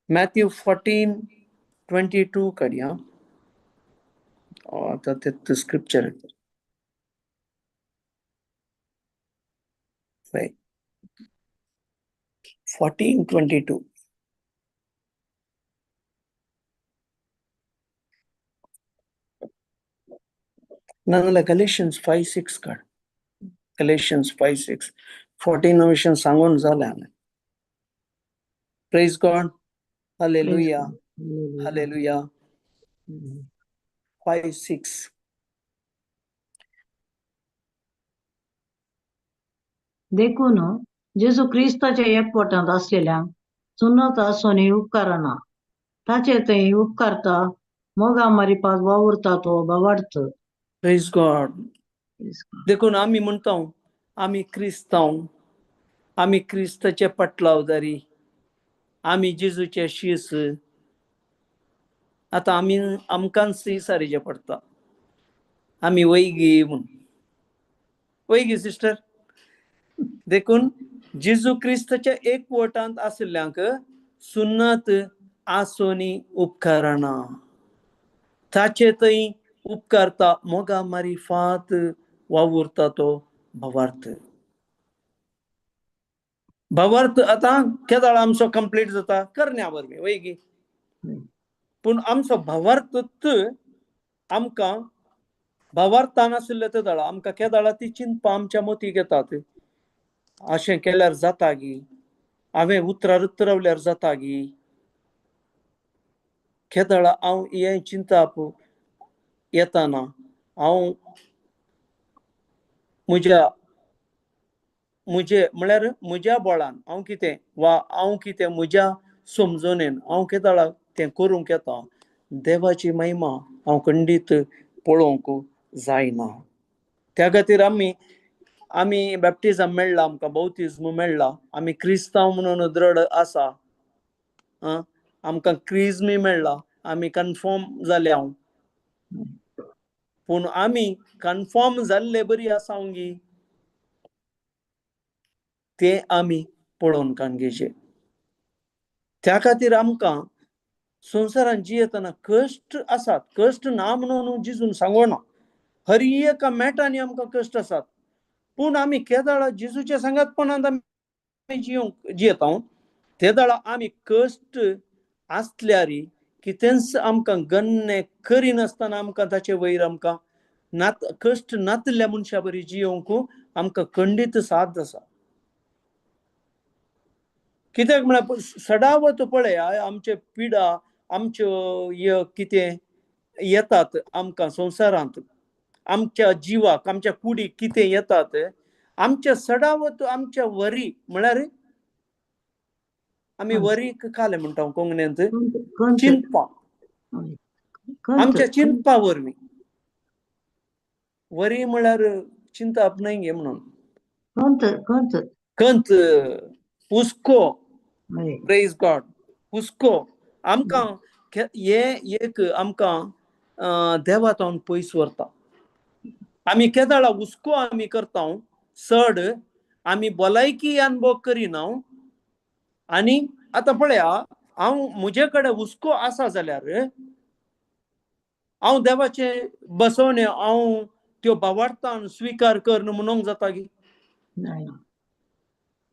मॅथ्यू 14:22 काडया. आता ते स्क्रिप्चर 14:22. नाजाल्यार गॅलेशियन्स 5:6 काड. गॅलेशियन्स 5:6. 14 विशयन सांगून जालें हांवें. Praise God. हालेलुया. हालेलुया. 5:6. देखून जेजू क्रिस्ताच्या एकवटांत असलेल्यांक सुन्नत आसोनी उपकारना. ताचे थंय उपकारता मोगा मारिपाक वावुरता तो बावार्थ. Praise God. देखून आमी म्हणटा आमी क्रिस्तांव, आमी क्रिस्ताचे पटलावदारी, आमी जेजूचे शीस. आता आमकांच इसारिचें पडटा. आमी वैगी म्हूण. वैगी सिस्टर. देखून जेजू क्रिस्ताच्या एकवटांत आशिल्ल्यांक सुन्नत आसोनी उपकारना. ताचे थंय उपकारता मोगा मारिफात वावुरता तो भावार्थ. भावार्थ आतां केदाळ आमचो कंप्लीट जाता करण्या वरवीं वैगी. पूण आमचो भावार्थच आमकां भावार्थान आशिल्ले तेदाळ आमकां केदाळा ती चिंतपां आमच्या मतीक येतात. अशें केल्यार जाता गी, हांवें उतरां उतरवल्यार जाता गी. केदाळा हांव हें चिंतप येताना हांव म्हळ्यार म्हज्या बळान हांव कितें वा हांव कितें म्हज्या समजोनेन हांव केदाळा तें करूंक येता. देवाची महिमा हांव खंडीत पळोवंक जायना. त्या खातीर आमी बॅप्टिझम मेळ्ळा, आमकां बौतिझम मेळ्ळा, आमी क्रिस्तांव म्हणून दृढ आसा. आमकां क्रिज्मी मेळ्ळा, आमी कन्फर्म जाले. हांव पूण आमी कन्फर्म जाल्ले बरी आसांगी ते आमी पळोवन काडचें. त्या खातीर आमकां संवसारांत जियेतना कश्ट आसात. कश्ट ना म्हणून जिजून सांगोना. हर एका मेटांनी आमकां कश्ट आसात. पूण आमी केदाळा जेजूच्या सांगातपणांत आमी जियेता ते दाळा आमी कश्ट आसल्यार कितेंच आमकां गन्य करिनासतना आमकां ताचे वयर आमकां कश्ट नातल्या मनशा बरी जियोंक आमकां खंडीत साथ आसा. कित्याक म्हळ्यार सदावत पळय आमचे पिडा आमच्यो कितें येतात आमकां संवसारांत, आमच्या जिवाक आमच्या कुडीक कितें येतात, आमच्या सदावत आमच्या वरी म्हळ्यार आमी वरीक काले म्हणटा कोंकणींत चिंतपां. आमच्या चिंतपा वरवीं वरी म्हळ्यार चिंतप न्हय गे म्हणून खंत हुस्को. Praise God. हुस्को आमकां एक आमकां देवातावन पयस व्हरता. आमी केदाळा हुस्को आमी करता चड आमी भलायकी अनुभव करिना. आनी आतां पळया हांव म्हजे कडेन हुस्को आसा जाल्यार हांव देवाचे बसोवन हांव त्यो भावार्थान स्विकार करना म्हणूंक जाता गी?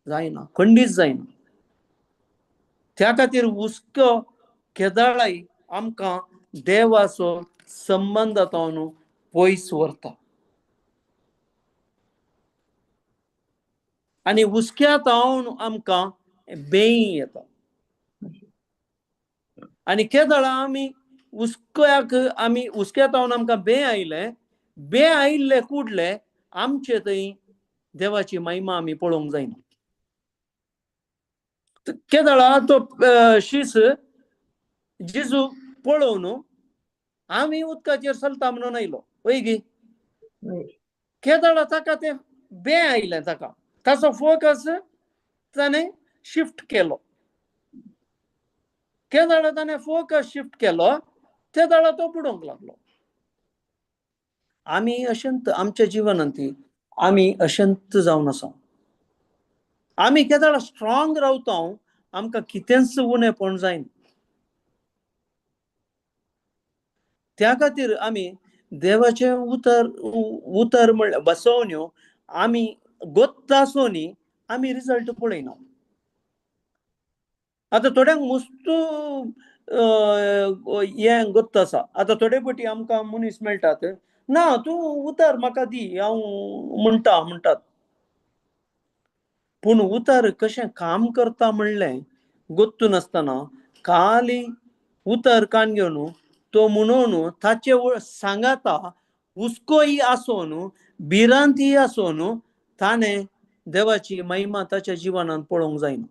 जायना. खंडीत जायना. त्या खातीर हुस्को केदाळाय आमकां देवाचो संबंदांतल्यान पयस व्हरता. आनी हुस्क्यांत आमकां बेई येता. आनी केदाळा आमी हुस्क्यांत आमकां बे आयिल्ले कुडले आमचे थंय देवाची महिमा आमी पळोवंक जायना. केदाळा तो शीस जेजू पळोवन आमी उदकाचेर चलता म्हणून आयलो वय गी. केदाळा ताका तें बे आयलें. ताचो फोकस ताणें शिफ्ट केलो. केदाळा ताणें फोकस शिफ्ट केलो तेदाळा तो बुडोवंक लागलो. आमी अशंत आमच्या जिवनांत आमी अशंत जावन आसा. आमी केदाळ स्ट्रॉंग रावता आमकां कितेंच उणें पण जायना. त्या खातीर आमी देवाचे उतर म्हणल्यार बसोवण्यो आमी गोत्त आसोनी आमी रिजल्ट पळयना. आतां थोड्यांक मुस्तू हें गोत्त आसा. आतां थोडे फावटी आमकां मनीस मेळटात, ना तूं उतर म्हाका दी हांव म्हणटात. पूण उतर कशें काम करता म्हणलें गोत्तू नासतना खाली उतर कान घेवन तो म्हणून ताचे सांगाता हुस्कोय आसोन भिरांती आसोन ताणें देवाची महिमा ताच्या जिवनांत पळोवंक जायना.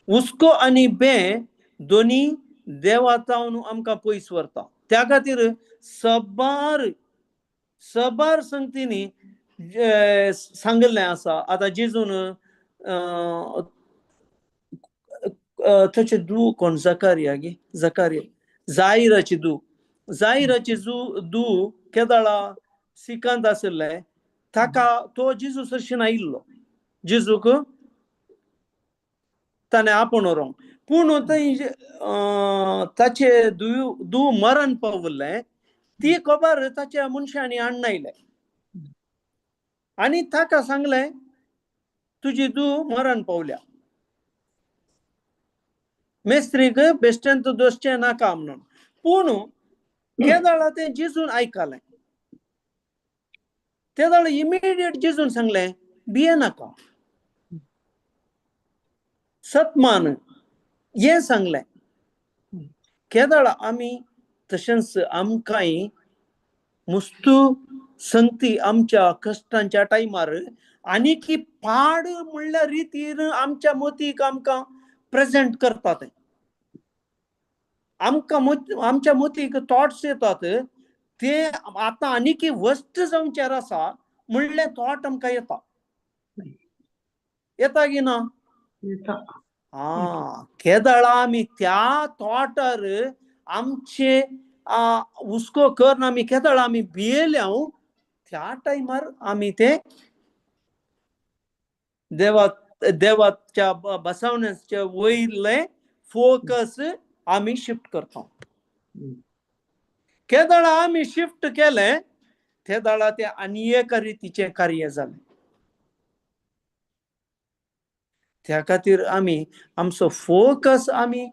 हुस्को आनी बें दोनी देवातावन आमकां पयस व्हरता. त्या खातीर सबार संगतींनी सांगलें आसा. आतां जेजून थंयचे धूव कोण जायराचे धूव केदाळा सिकांत आसले ताका तो जेजू सरशीन आयिल्लो. जेजूक ताणें आपण व्हरोंक, पूण थंय ताचे धूव मरण पावलें. ती खबर ताच्या मनशांनी हाडून आनी ताका सांगलें तुजी धूव मरण पावल्या, मेस्त्रीक बेश्टेंत दोसचें नाका म्हणून. पूण केदाळा तें जेजून आयकलें. केदाळ इमिडिएट जेजून सांगलें भिये नाका, सत मान हें सांगलें. केदाळ आमी तशेंच आमकांय मुस्तू संगती आमच्या कश्टांच्या टायमार आनीक पाड म्हणल्या रितीन आमच्या मतीक आमकां प्रेझेंट करतात. आमच्या मतीक थॉट्स येतात ते आतां आनीक वस्ट जावंचेर आसा म्हणलें थॉट आमकां येता की ना? केदाळ आमी त्या थॉटार आमचे हुस्को करन आमी केदाळ आमी भियेल्या त्या टायमार आमी ते देवाच्या बसवण्याच्या वयरलें फोकस आमी शिफ्ट करता. केदाळ आमी शिफ्ट केलें केदाळ ते आनी एका रितीचें कार्य जालें. त्या खातीर आमी आमचो फोकस आमी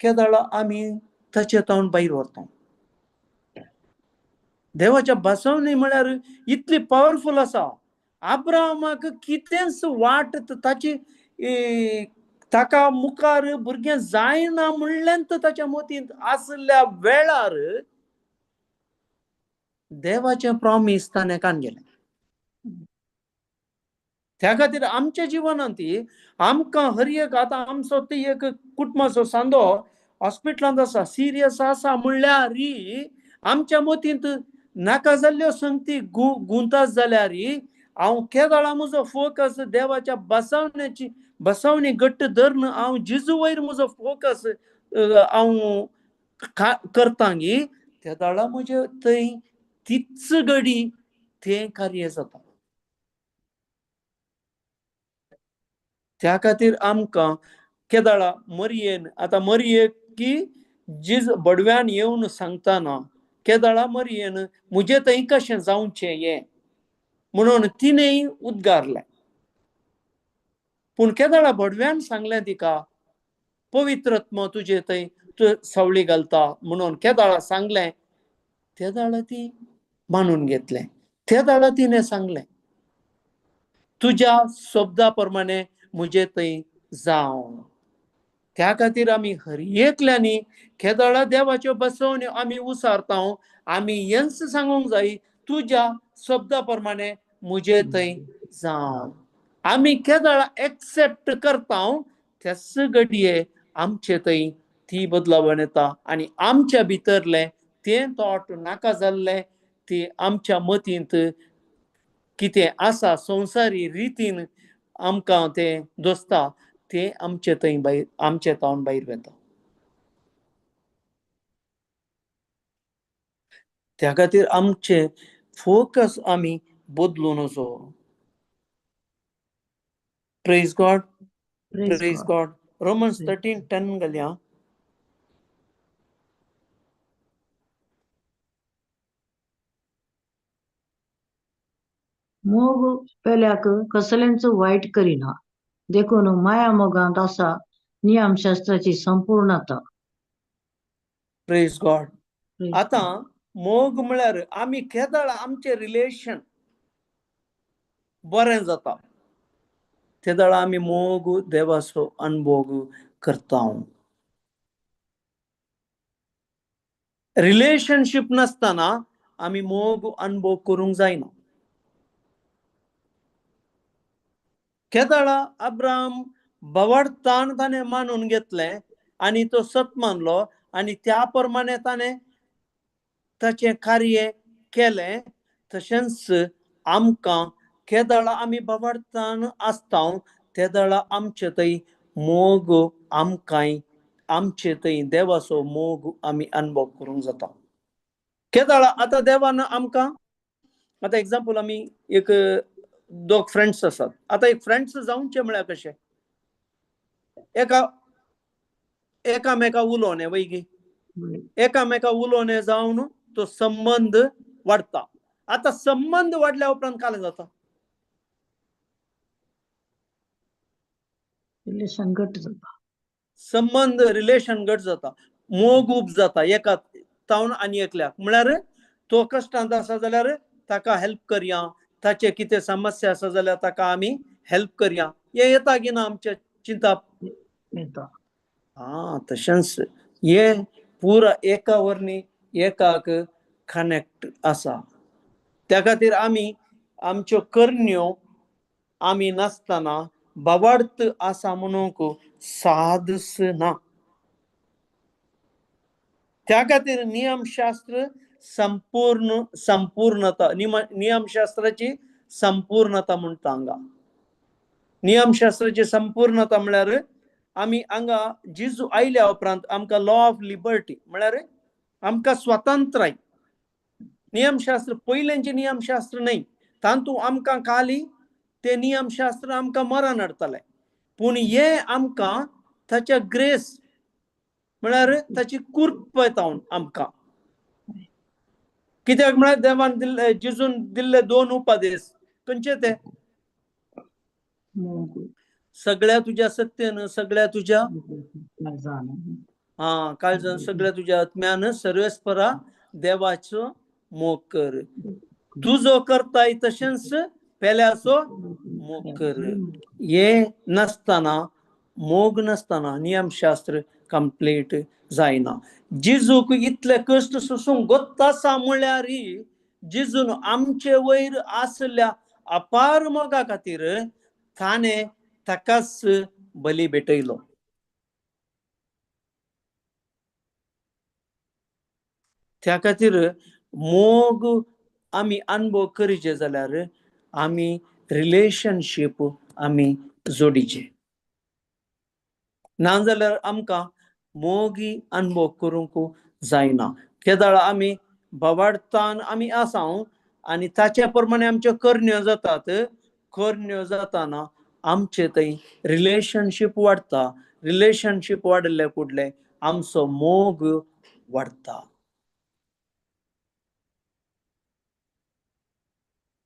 केदाळ आमी ताचे तावन भायर व्हरता. देवाच्या बसवणी म्हळ्यार इतली पावरफूल आसा. अब्राहमाक कितेंच वाट ताची ताका मुखार भुरगें जायना म्हणलेंत ताच्या मतींत आसल्या वेळार देवाचें प्रॉमीस ताणें काणगेलें. त्या खातीर आमच्या जिवनांत आमकां हर एक आतां आमचो एक कुटुंबाचो सांदो हॉस्पिटलांत आसा, सिरियस आसा म्हणल्यार आमच्या मतींत नाका जाल्ल्यो संगती गुंतास जाल्यार हांव केदाळ म्हजो फोकस देवाच्या बसवणी घट्ट धरून हांव जेजू वयर म्हजो फोकस हांव करता केदाळ म्हजे थंय तीच घडी तें कार्य जाता. त्या खातीर आमकां केदाळ मरयेन आतां मरयेक की बडव्यान येवन सांगतना केदाळ मरयेन म्हजें थंय कशें जावचें हें म्हणून तिणेंय उद्गारलें. पूण केदाळ बडव्यान सांगलें तिका पवित्रत्म तुजे थंय सवळी घालता म्हणून केदाळ सांगलें. केदाळ ती मानून घेतलें. केदाळ तिणें सांगलें तुज्या शब्दा प्रमाणे म्हजे थंय जावं. त्या खातीर आमी हर एकल्यांनी केदाळ देवाच्यो बसवण्यो आमी उसारता आमी हेंच सांगूंक जाय तुज्या शब्दा प्रमाणे म्हजे थंय जावं. आमी केदाळ एक्सेप्ट करता त्याच घडये आमचे थंय ती बदलावण येता आनी आमच्या भितरलें तें थॉट नाका जाल्लें ती आमच्या मतींत कितें आसा संवसारी रितीन आमकां तें दोसता तें आमचे थंय भायर आमचे तावन भायर वता. त्या खातीर आमचे फोकस आमी बदलून वचो. Praise God praise praise God. God. Romans Praise 13:10 घालया. मोग पेल्याक कसल्यांच वाईट करिना, देखून माया मोगांत आसा नियमशास्त्राची संपूर्णता. Praise God. Praise आता God. मोग म्हळ्यार आमी केदळ आमचे रिलेशन बरें जाता तेदळ आमी मोग देवाचो अनुभव करता. रिलेशनशिप नसताना आमी मोग अनुभव करूंक जायना. केदळ अब्राहम बवाडतान ताणें मानून घेतलें आणि तो सत मानलो आणि त्या प्रमाणे ताणें ताचें कार्य केलें. तशेंच आमकां केदळ आमी बवाडतान आसता तेदळ आमचे थंय मोग आमकांय आमचे थंय देवाचो मोग आमी अनुभव करूंक जाता. केदळ आतां देवान आमकां आतां एग्जाम्पल आमी एक दोग फ्रेंड्स आसात. आतां एक फ्रेंड्स जावचे म्हळ्यार कशें एकामेका उलोवणें वैगी एकामेका उलोवणें जावन तो संबंध वाडटा. आतां संबंध वाडल्या उपरांत काय जाता? रिलेशन घट जाता. संबंध रिलेशन घट जाता. मोग उब जाता एका तावन आनी एकल्याक. म्हळ्यार तो कश्टांत आसा जाल्यार ताका हेल्प करया, ताचे कितें समस्या आसा जाल्यार ताका आमी हेल्प करया. हे येता की ना आमच्या चिंता? येता. तशेंच हे पुरा एका वरणी एकाक कनेक्ट आसा. त्या खातीर आमी आमच्यो करण्यो आमी नासतना बवाडत आसा म्हणूंक सादच ना. त्या खातीर नियमशास्त्र संपूर्णता नियमशास्त्राची संपूर्णता म्हणटा हांगा. नियमशास्त्राची संपूर्णता म्हळ्यार आमी हांगा जेजू आयल्या उपरांत आमकां लॉ ऑफ लिबर्टी म्हळ्यार आमकां स्वातंत्र्य. नियमशास्त्र पयलेंचे नियमशास्त्र न्हय, तातूंत आमकां खाली ते नियमशास्त्र आमकां मरण हाडटले. पूण हे आमकां ताच्या ग्रेस म्हळ्यार ताची कृपेतावन आमकां. कित्याक म्हळ्यार देवान दिल्ले जेजून दिल्ले 2 उपादेश खंयचे ते? सगळ्या तुज्या सत्येन, सगळ्या तुज्या काळजान, सगळ्या तुज्या आत्म्यान सर्वेस्परा देवाचो मोग कर. तू जो करताय तशेंच पेल्याचो मोग कर. हे नसताना मोग नसताना नियमशास्त्र कंप्लीट जायना. जेजूक इतले कश्ट सोसूंक गोत्त आसा म्हळ्यार जेजून आमचे वयर आसल्या अपार मोगा खातीर ताणें ताकाच बली भेटयलो. त्या खातीर मोग आमी अनुभव करचे जाल्यार आमी रिलेशनशीप आमी जोडीचे. नाजाल्यार आमकां मोगी अनुभव करूंक जायना. केदळ आमी बवाडतान आमी आसा आनी ताचे प्रमाणे आमच्यो करण्यो जातात. करण्यो जाताना आमचे थंय रिलेशनशीप वाडटा. रिलेशनशीप वाडले फुडले आमचो मोग वाडटा.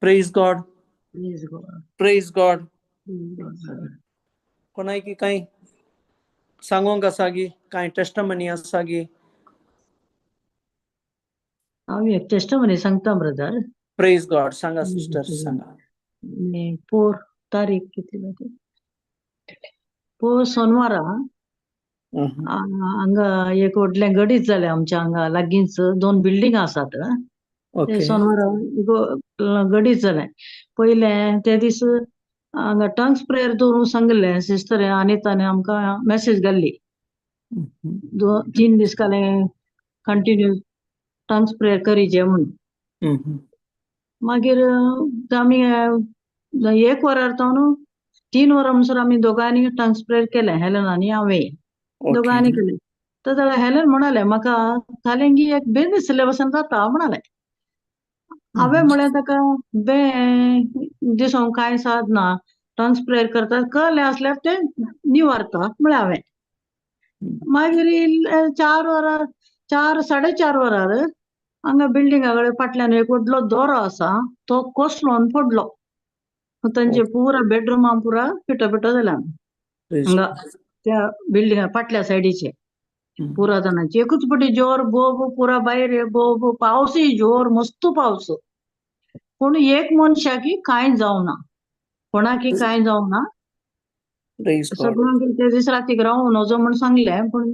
Praise God. Praise God. कोणाय की कांय सांगोंक आसा की कांय टेस्टमनी आसा की? हांव एक टेस्टमनी सांगता ब्रदर. Praise God. सांगा सिस्टर सांगा. 4 तारीख कितली पो सोनवारा हांगा एक व्हडलें गडीत जालें आमच्या हांगा लागींच 2 बिल्डिंग आसात. ते सोनवारा गडीत जालें. पयलें ते दीस हांगा टंग्स प्रेयर दवरूंक सांगिल्लें सिस्टर अनितान आमकां मेसेज घाल्ली. 3 दीस जालें कंटिन्यू टंग्स प्रेयर करीचे म्हणून. मागीर आमी 1 वरार जावन 3 वरां म्हणसर आमी दोगांनी टंग्स प्रेयर केलें. हेलन आनी हांवें दोगांनी केलें. तर जाल्यार हेलन म्हणालें म्हाका कालेंगी एक बेन दिसले भशेन जाता म्हणालें. हांवें म्हळें ताका बे दिसोंक कांय साद ना, टंग स्प्रे करता कळले असल्यार ते निवारता म्हळ्यार हांवें मागीर 4 वरार हांगा बिल्डिंगा कडेन फाटल्यान एक व्हडलो दोरो आसा तो कोसळून पडलो तांचे पुरा बेडरुमा पुरा पिटो जाल्या हांगा त्या बिल्डिंगा फाटल्या सायडीचे पुरा जाणांची एकूच पटी जोर बोब पुरा भायर बोब पावसूय जोर मस्त पावस पूण एक मनशाकी कांय जावना कोणाकी कांय जावना सगळ्यांक ते दीस रातीक रावूं नजो म्हण सांगलें पूण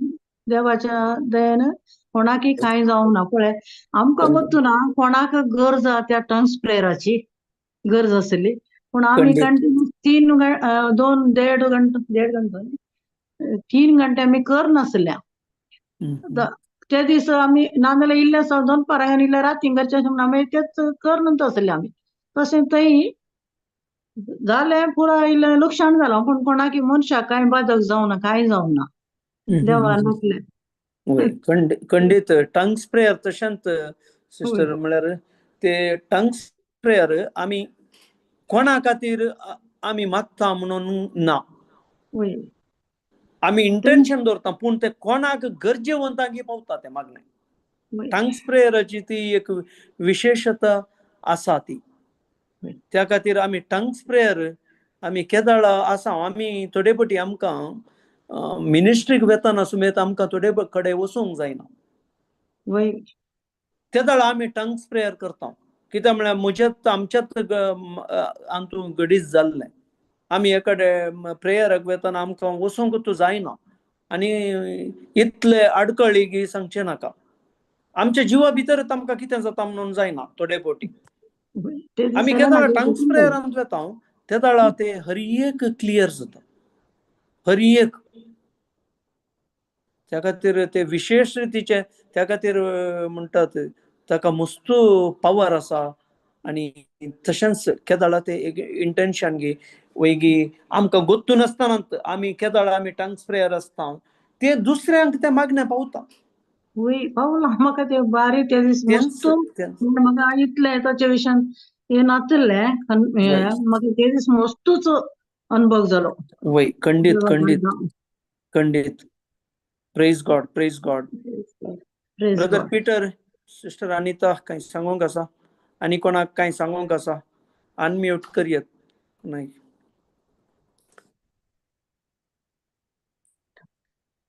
देवाच्या दयेन कोणाकी कांय जावना पळय आमकां वतुना कोणाक गरज आहा त्या टंग स्प्रेयराची गरज आसली पूण आमी कंटिन्यू 3 घंटे आमी कर नासल्या ते दीस आमी नाजाल्यार इल्ले दनपारां इल्ले राती घरचे आमी तेच करनूच आसले आमी तशें थंय जालें पुरा इल्लें लुकसाण जालां पूण कोणाकी मनशाक कांय बाधक जावना कांय जावना देवान नासलें खंडीत टंग स्प्रेयर तशेंच सिस्टर म्हळ्यार ते टंग स्प्रेयर आमी कोणा खातीर आमी मागता म्हणून ना आमी इंटेन्शन दवरता पूण ते कोणाक गरजेवंतांक पावता ते मागणें टंग स्प्रेयराची ती एक विशेशता आसा ती त्या खातीर आमी टंग स्प्रेयर आमी केदाळ आसा आमी थोडे पटी आमकां मिनिस्ट्रीक वेतना सुमेत आमकां थोडे कडेन वचूंक जायना केदाळ आमी टंग स्प्रेयर करता कित्याक म्हळ्यार म्हजें आमच्याच हातूंत घडीच जाल्लें आमी एकाडे प्रेयराक वेतना आमकां वचूंकूच जायना आनी इतले आडकळी सांगचे नाका आमच्या जिवा भितरच आमकां कितें जाता म्हणून जायना थोडे फावटी आमी केदाळ टंग स्प्रेयरांत वेता तेदाळ ते हर एक क्लियर जाता हर एक त्या खातीर ते विशेष रितीचे त्या खातीर म्हणटात ताका मस्त पावर आसा आनी तशेंच केदाळ ते एक इंटेन्शन घे वैगी आमकां गोत्तू नासतनाच आमी केदाळ आमी टंग स्प्रेयर आसता ते दुसऱ्यांक ते मागणें पावता पावला म्हाका ते बारी ते दीस मस्त म्हाका इतलें ताचे विशयान हें नासलें म्हाका ते दीस मस्तूच अनुभव जालो वय खंडीत खंडीत खंडीत praise God brother Peter sister Anita कांय सांगूंक आसा आनी कोणाक कांय सांगूंक आसा अनम्यूट करियत नाही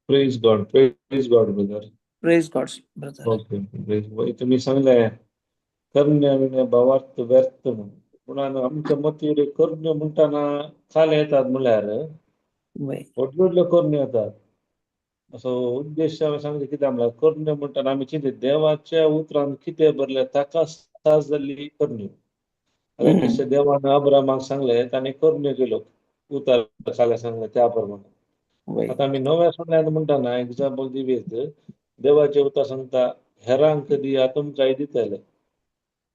praise God brother praise God brother okay तुम्ही सांगले करण्या भावार्थ व्यर्थ म्हणून आमच्या मतीर करण्य म्हणटाना खाले येतात म्हळ्यार व्हडल्यो करण्यो येतात असो उद्देश सांगले कितें म्हळ्यार करण्यो म्हणटाना आमी चिंतीत देवाच्या उतरांत कितें बरलें ताका सास जाल्ली करण्यो आता कशें देवान अब्रामाक सांगले ताणें करण्यो केल्यो उतार खाले सांगले त्या प्रमाणे आता आमी नव्या सोण्यान म्हणटाना एक्झाम्पल दिवेत देवाचे उतर सांगता हेरांक दिया तुमकांय दितले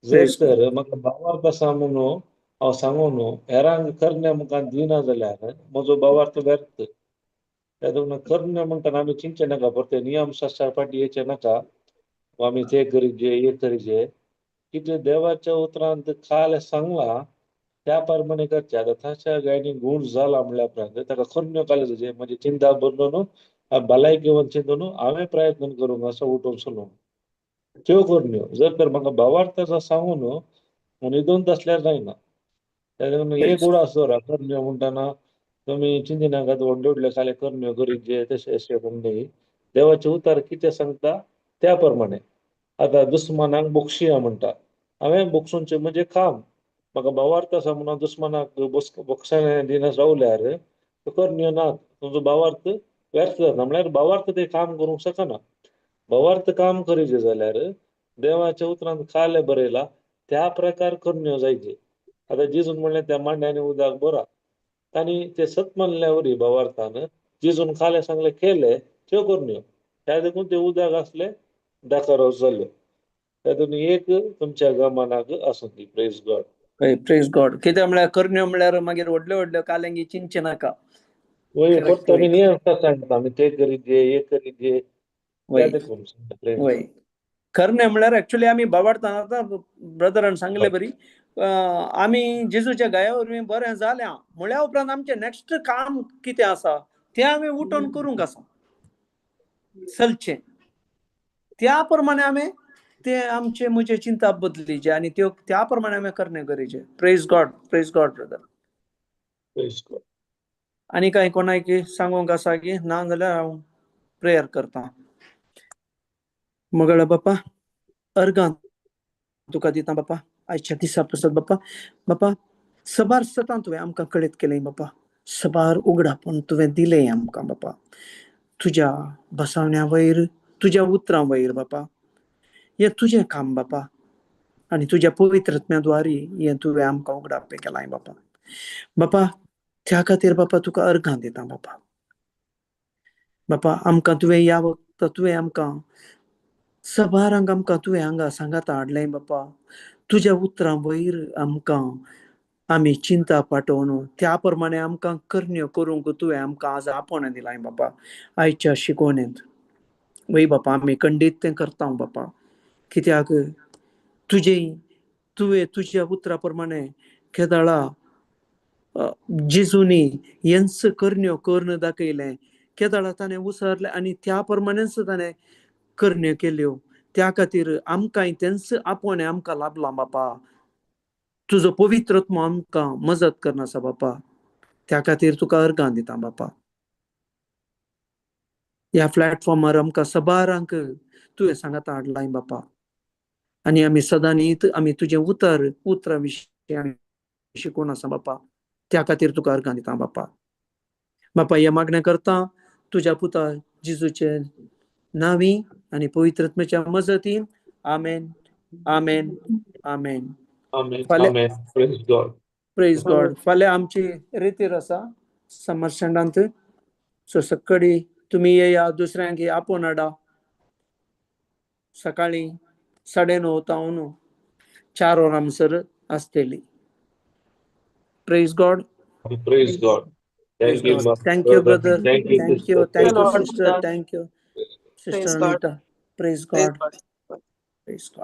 जर तर म्हाका भावार्थ आसा म्हणून हांव सांगू न्हू हेरांक करण्या मुखार दिना जाल्यार म्हजो भावार्थ व्यर्थ त्या करण्या म्हणटाना आमी चिंतचे नाका परते नियम शास्त्रा फाटी येवचे नाका आमी ते करीचे हे करीचे कितें देवाच्या उतरांत खाल सांगला त्या प्रमाणे करचे आता ताच्या गायनी गूण जाला म्हणल्या उपरांत ताका करण्यो काले जाचे म्हणजे चिंता बरोवन भलायकी घेवन चिंतून हांवें प्रयत्न करूंक असो उठून सुनून त्यो करण्यो जर तर म्हाका भावार्थाचो सांगू न्हू न्हिदून तसल्यार जायना एक उडास दवरा करण्यो म्हणटाना तुमी चिंती नाकात व्हडले व्हडले खाले करण्यो करीचे तशें अशें म्हण न्ही देवाचे उतार कितें सांगता त्या प्रमाणे आता दुस्मानाक बोक्षिया म्हणटा हांवें बोक्षूंचे म्हणजे काम म्हाका भावार्थ आसा म्हणून दुस्मानाक बोक्षां दिनास रावल्यार करण्यो नात तुजो भावार्थ व्यर्थ जाता म्हळ्यार भावार्थ ते काम करूंक शकना भावार्थ काम करीचे जाल्यार देवाच्या उतरांत काले बरयला त्या प्रकार करण्यो जायचे आता जिजून म्हणलें त्या मांड्यानी उदक बरा तांणी ते सत मानल्या वरी भावार्थान जिजून खाले सांगले केले त्यो करण्यो त्या देखून ते उदक आसले दाखोरस जाल्यो तातूंत एक तुमच्या गमनाक आसूं दी प्रेज गॉड कित्याक म्हळ्यार करण्यो म्हळ्यार मागीर व्हडल्यो व्हडल्यो काल्यांगी चिंतचे नाका वय फक्त आमी नियम सांगता आमी ते करीचे हे करीचे वय करण्यो म्हळ्यार एक्चुअली आमी भावार्थान आतां ब्रदरान सांगले बरी आम्ही जेजूच्या गायावर बरें जाल्या म्हळ्या उपरांत आमचे नेक्स्ट काम कितें आसा तें आमी उठोन करूंक आसा चलचें त्या प्रमाणे आमी ते आमचे म्हजे चिंता बदलीचे आनी त्यो त्या प्रमाणे आमी करणे गरजेचे. Praise God brother. Praise God. आनी काय कोणाक सांगूंक आसा की ना जाल्यार हांव प्रेयर करता. मोगळा बापा अर्गां तुका दिता बापा आयच्या दिसा पासत बापा सबार सतां तुवें आमकां कळीत केलें बापा. सबार उगडापण तुवें दिलें आमकां बापा. तुज्या बसावण्या वयर तुज्या उतरां वयर बापा हें तुजें काम बापा आनी तुज्या पवित्रत्म्याद्वारी हें तुवें आमकां उगडाप केलां बापा. बापा त्या खातीर बापा तुका अर्गां दिता बापा. बापा आमकां तुवें ह्या वखदां तुवें आमकां सबारांक आमकां तुवें हांगा सांगात हाडलें बापा. तुज्या उतरां वयर आमकां आमी चिंता पाठोवन त्या प्रमाणे आमकां करण्यो करूंक तुवें आमकां आज आपण दिलां बापा. आयच्या शिकवणेंत वय बापा आमी खंडीत तें करता बापा. कित्याक तुवें तुज्या उतरा प्रमाणे केदाळा जेजूनी हेंच करण्यो करून दाखयलें. केदाळा ताणें उसरलें आनी त्या प्रमाणेच ताणें करण्यो केल्यो. त्या खातीर आमकांय तेंच आपण आमकां लाभलां बापा. तुजो पवित्रत्व आमकां मजत करना आसा बापा. त्या खातीर तुका अर्गां दिता बापा. ह्या प्लॅटफॉर्मार आमकां सबारांक तुवें सांगात हाडलां बापा. आनी आमी सदां न्हीत आमी तुजें उतरां विशीं आमी शिकून आसा बापा. त्या खातीर तुका अर्गां दिता बापा. बापा हें मागणें करता तुज्या पुता जेजूचे नांवी आनी पवित्रत्म्याच्या मजतीन. आमेन आमेन आमेन. Amen. फाल्यां Amen. Praise God. Praise God. फाल्यां आमची रितीर आसा समर स्टँडांत. सो सकाळी तुमी येया दुसऱ्यांक आपोवन हाडा. सकाळी 9:30 तावन 4 वरांसर आसतली. Praise God. Praise God. Thank you, my Thank you, brother. Thank you, Thank sister. you, Praise sister. God. Thank you, Praise sister God. Anita. Praise Praise God. God. Praise God.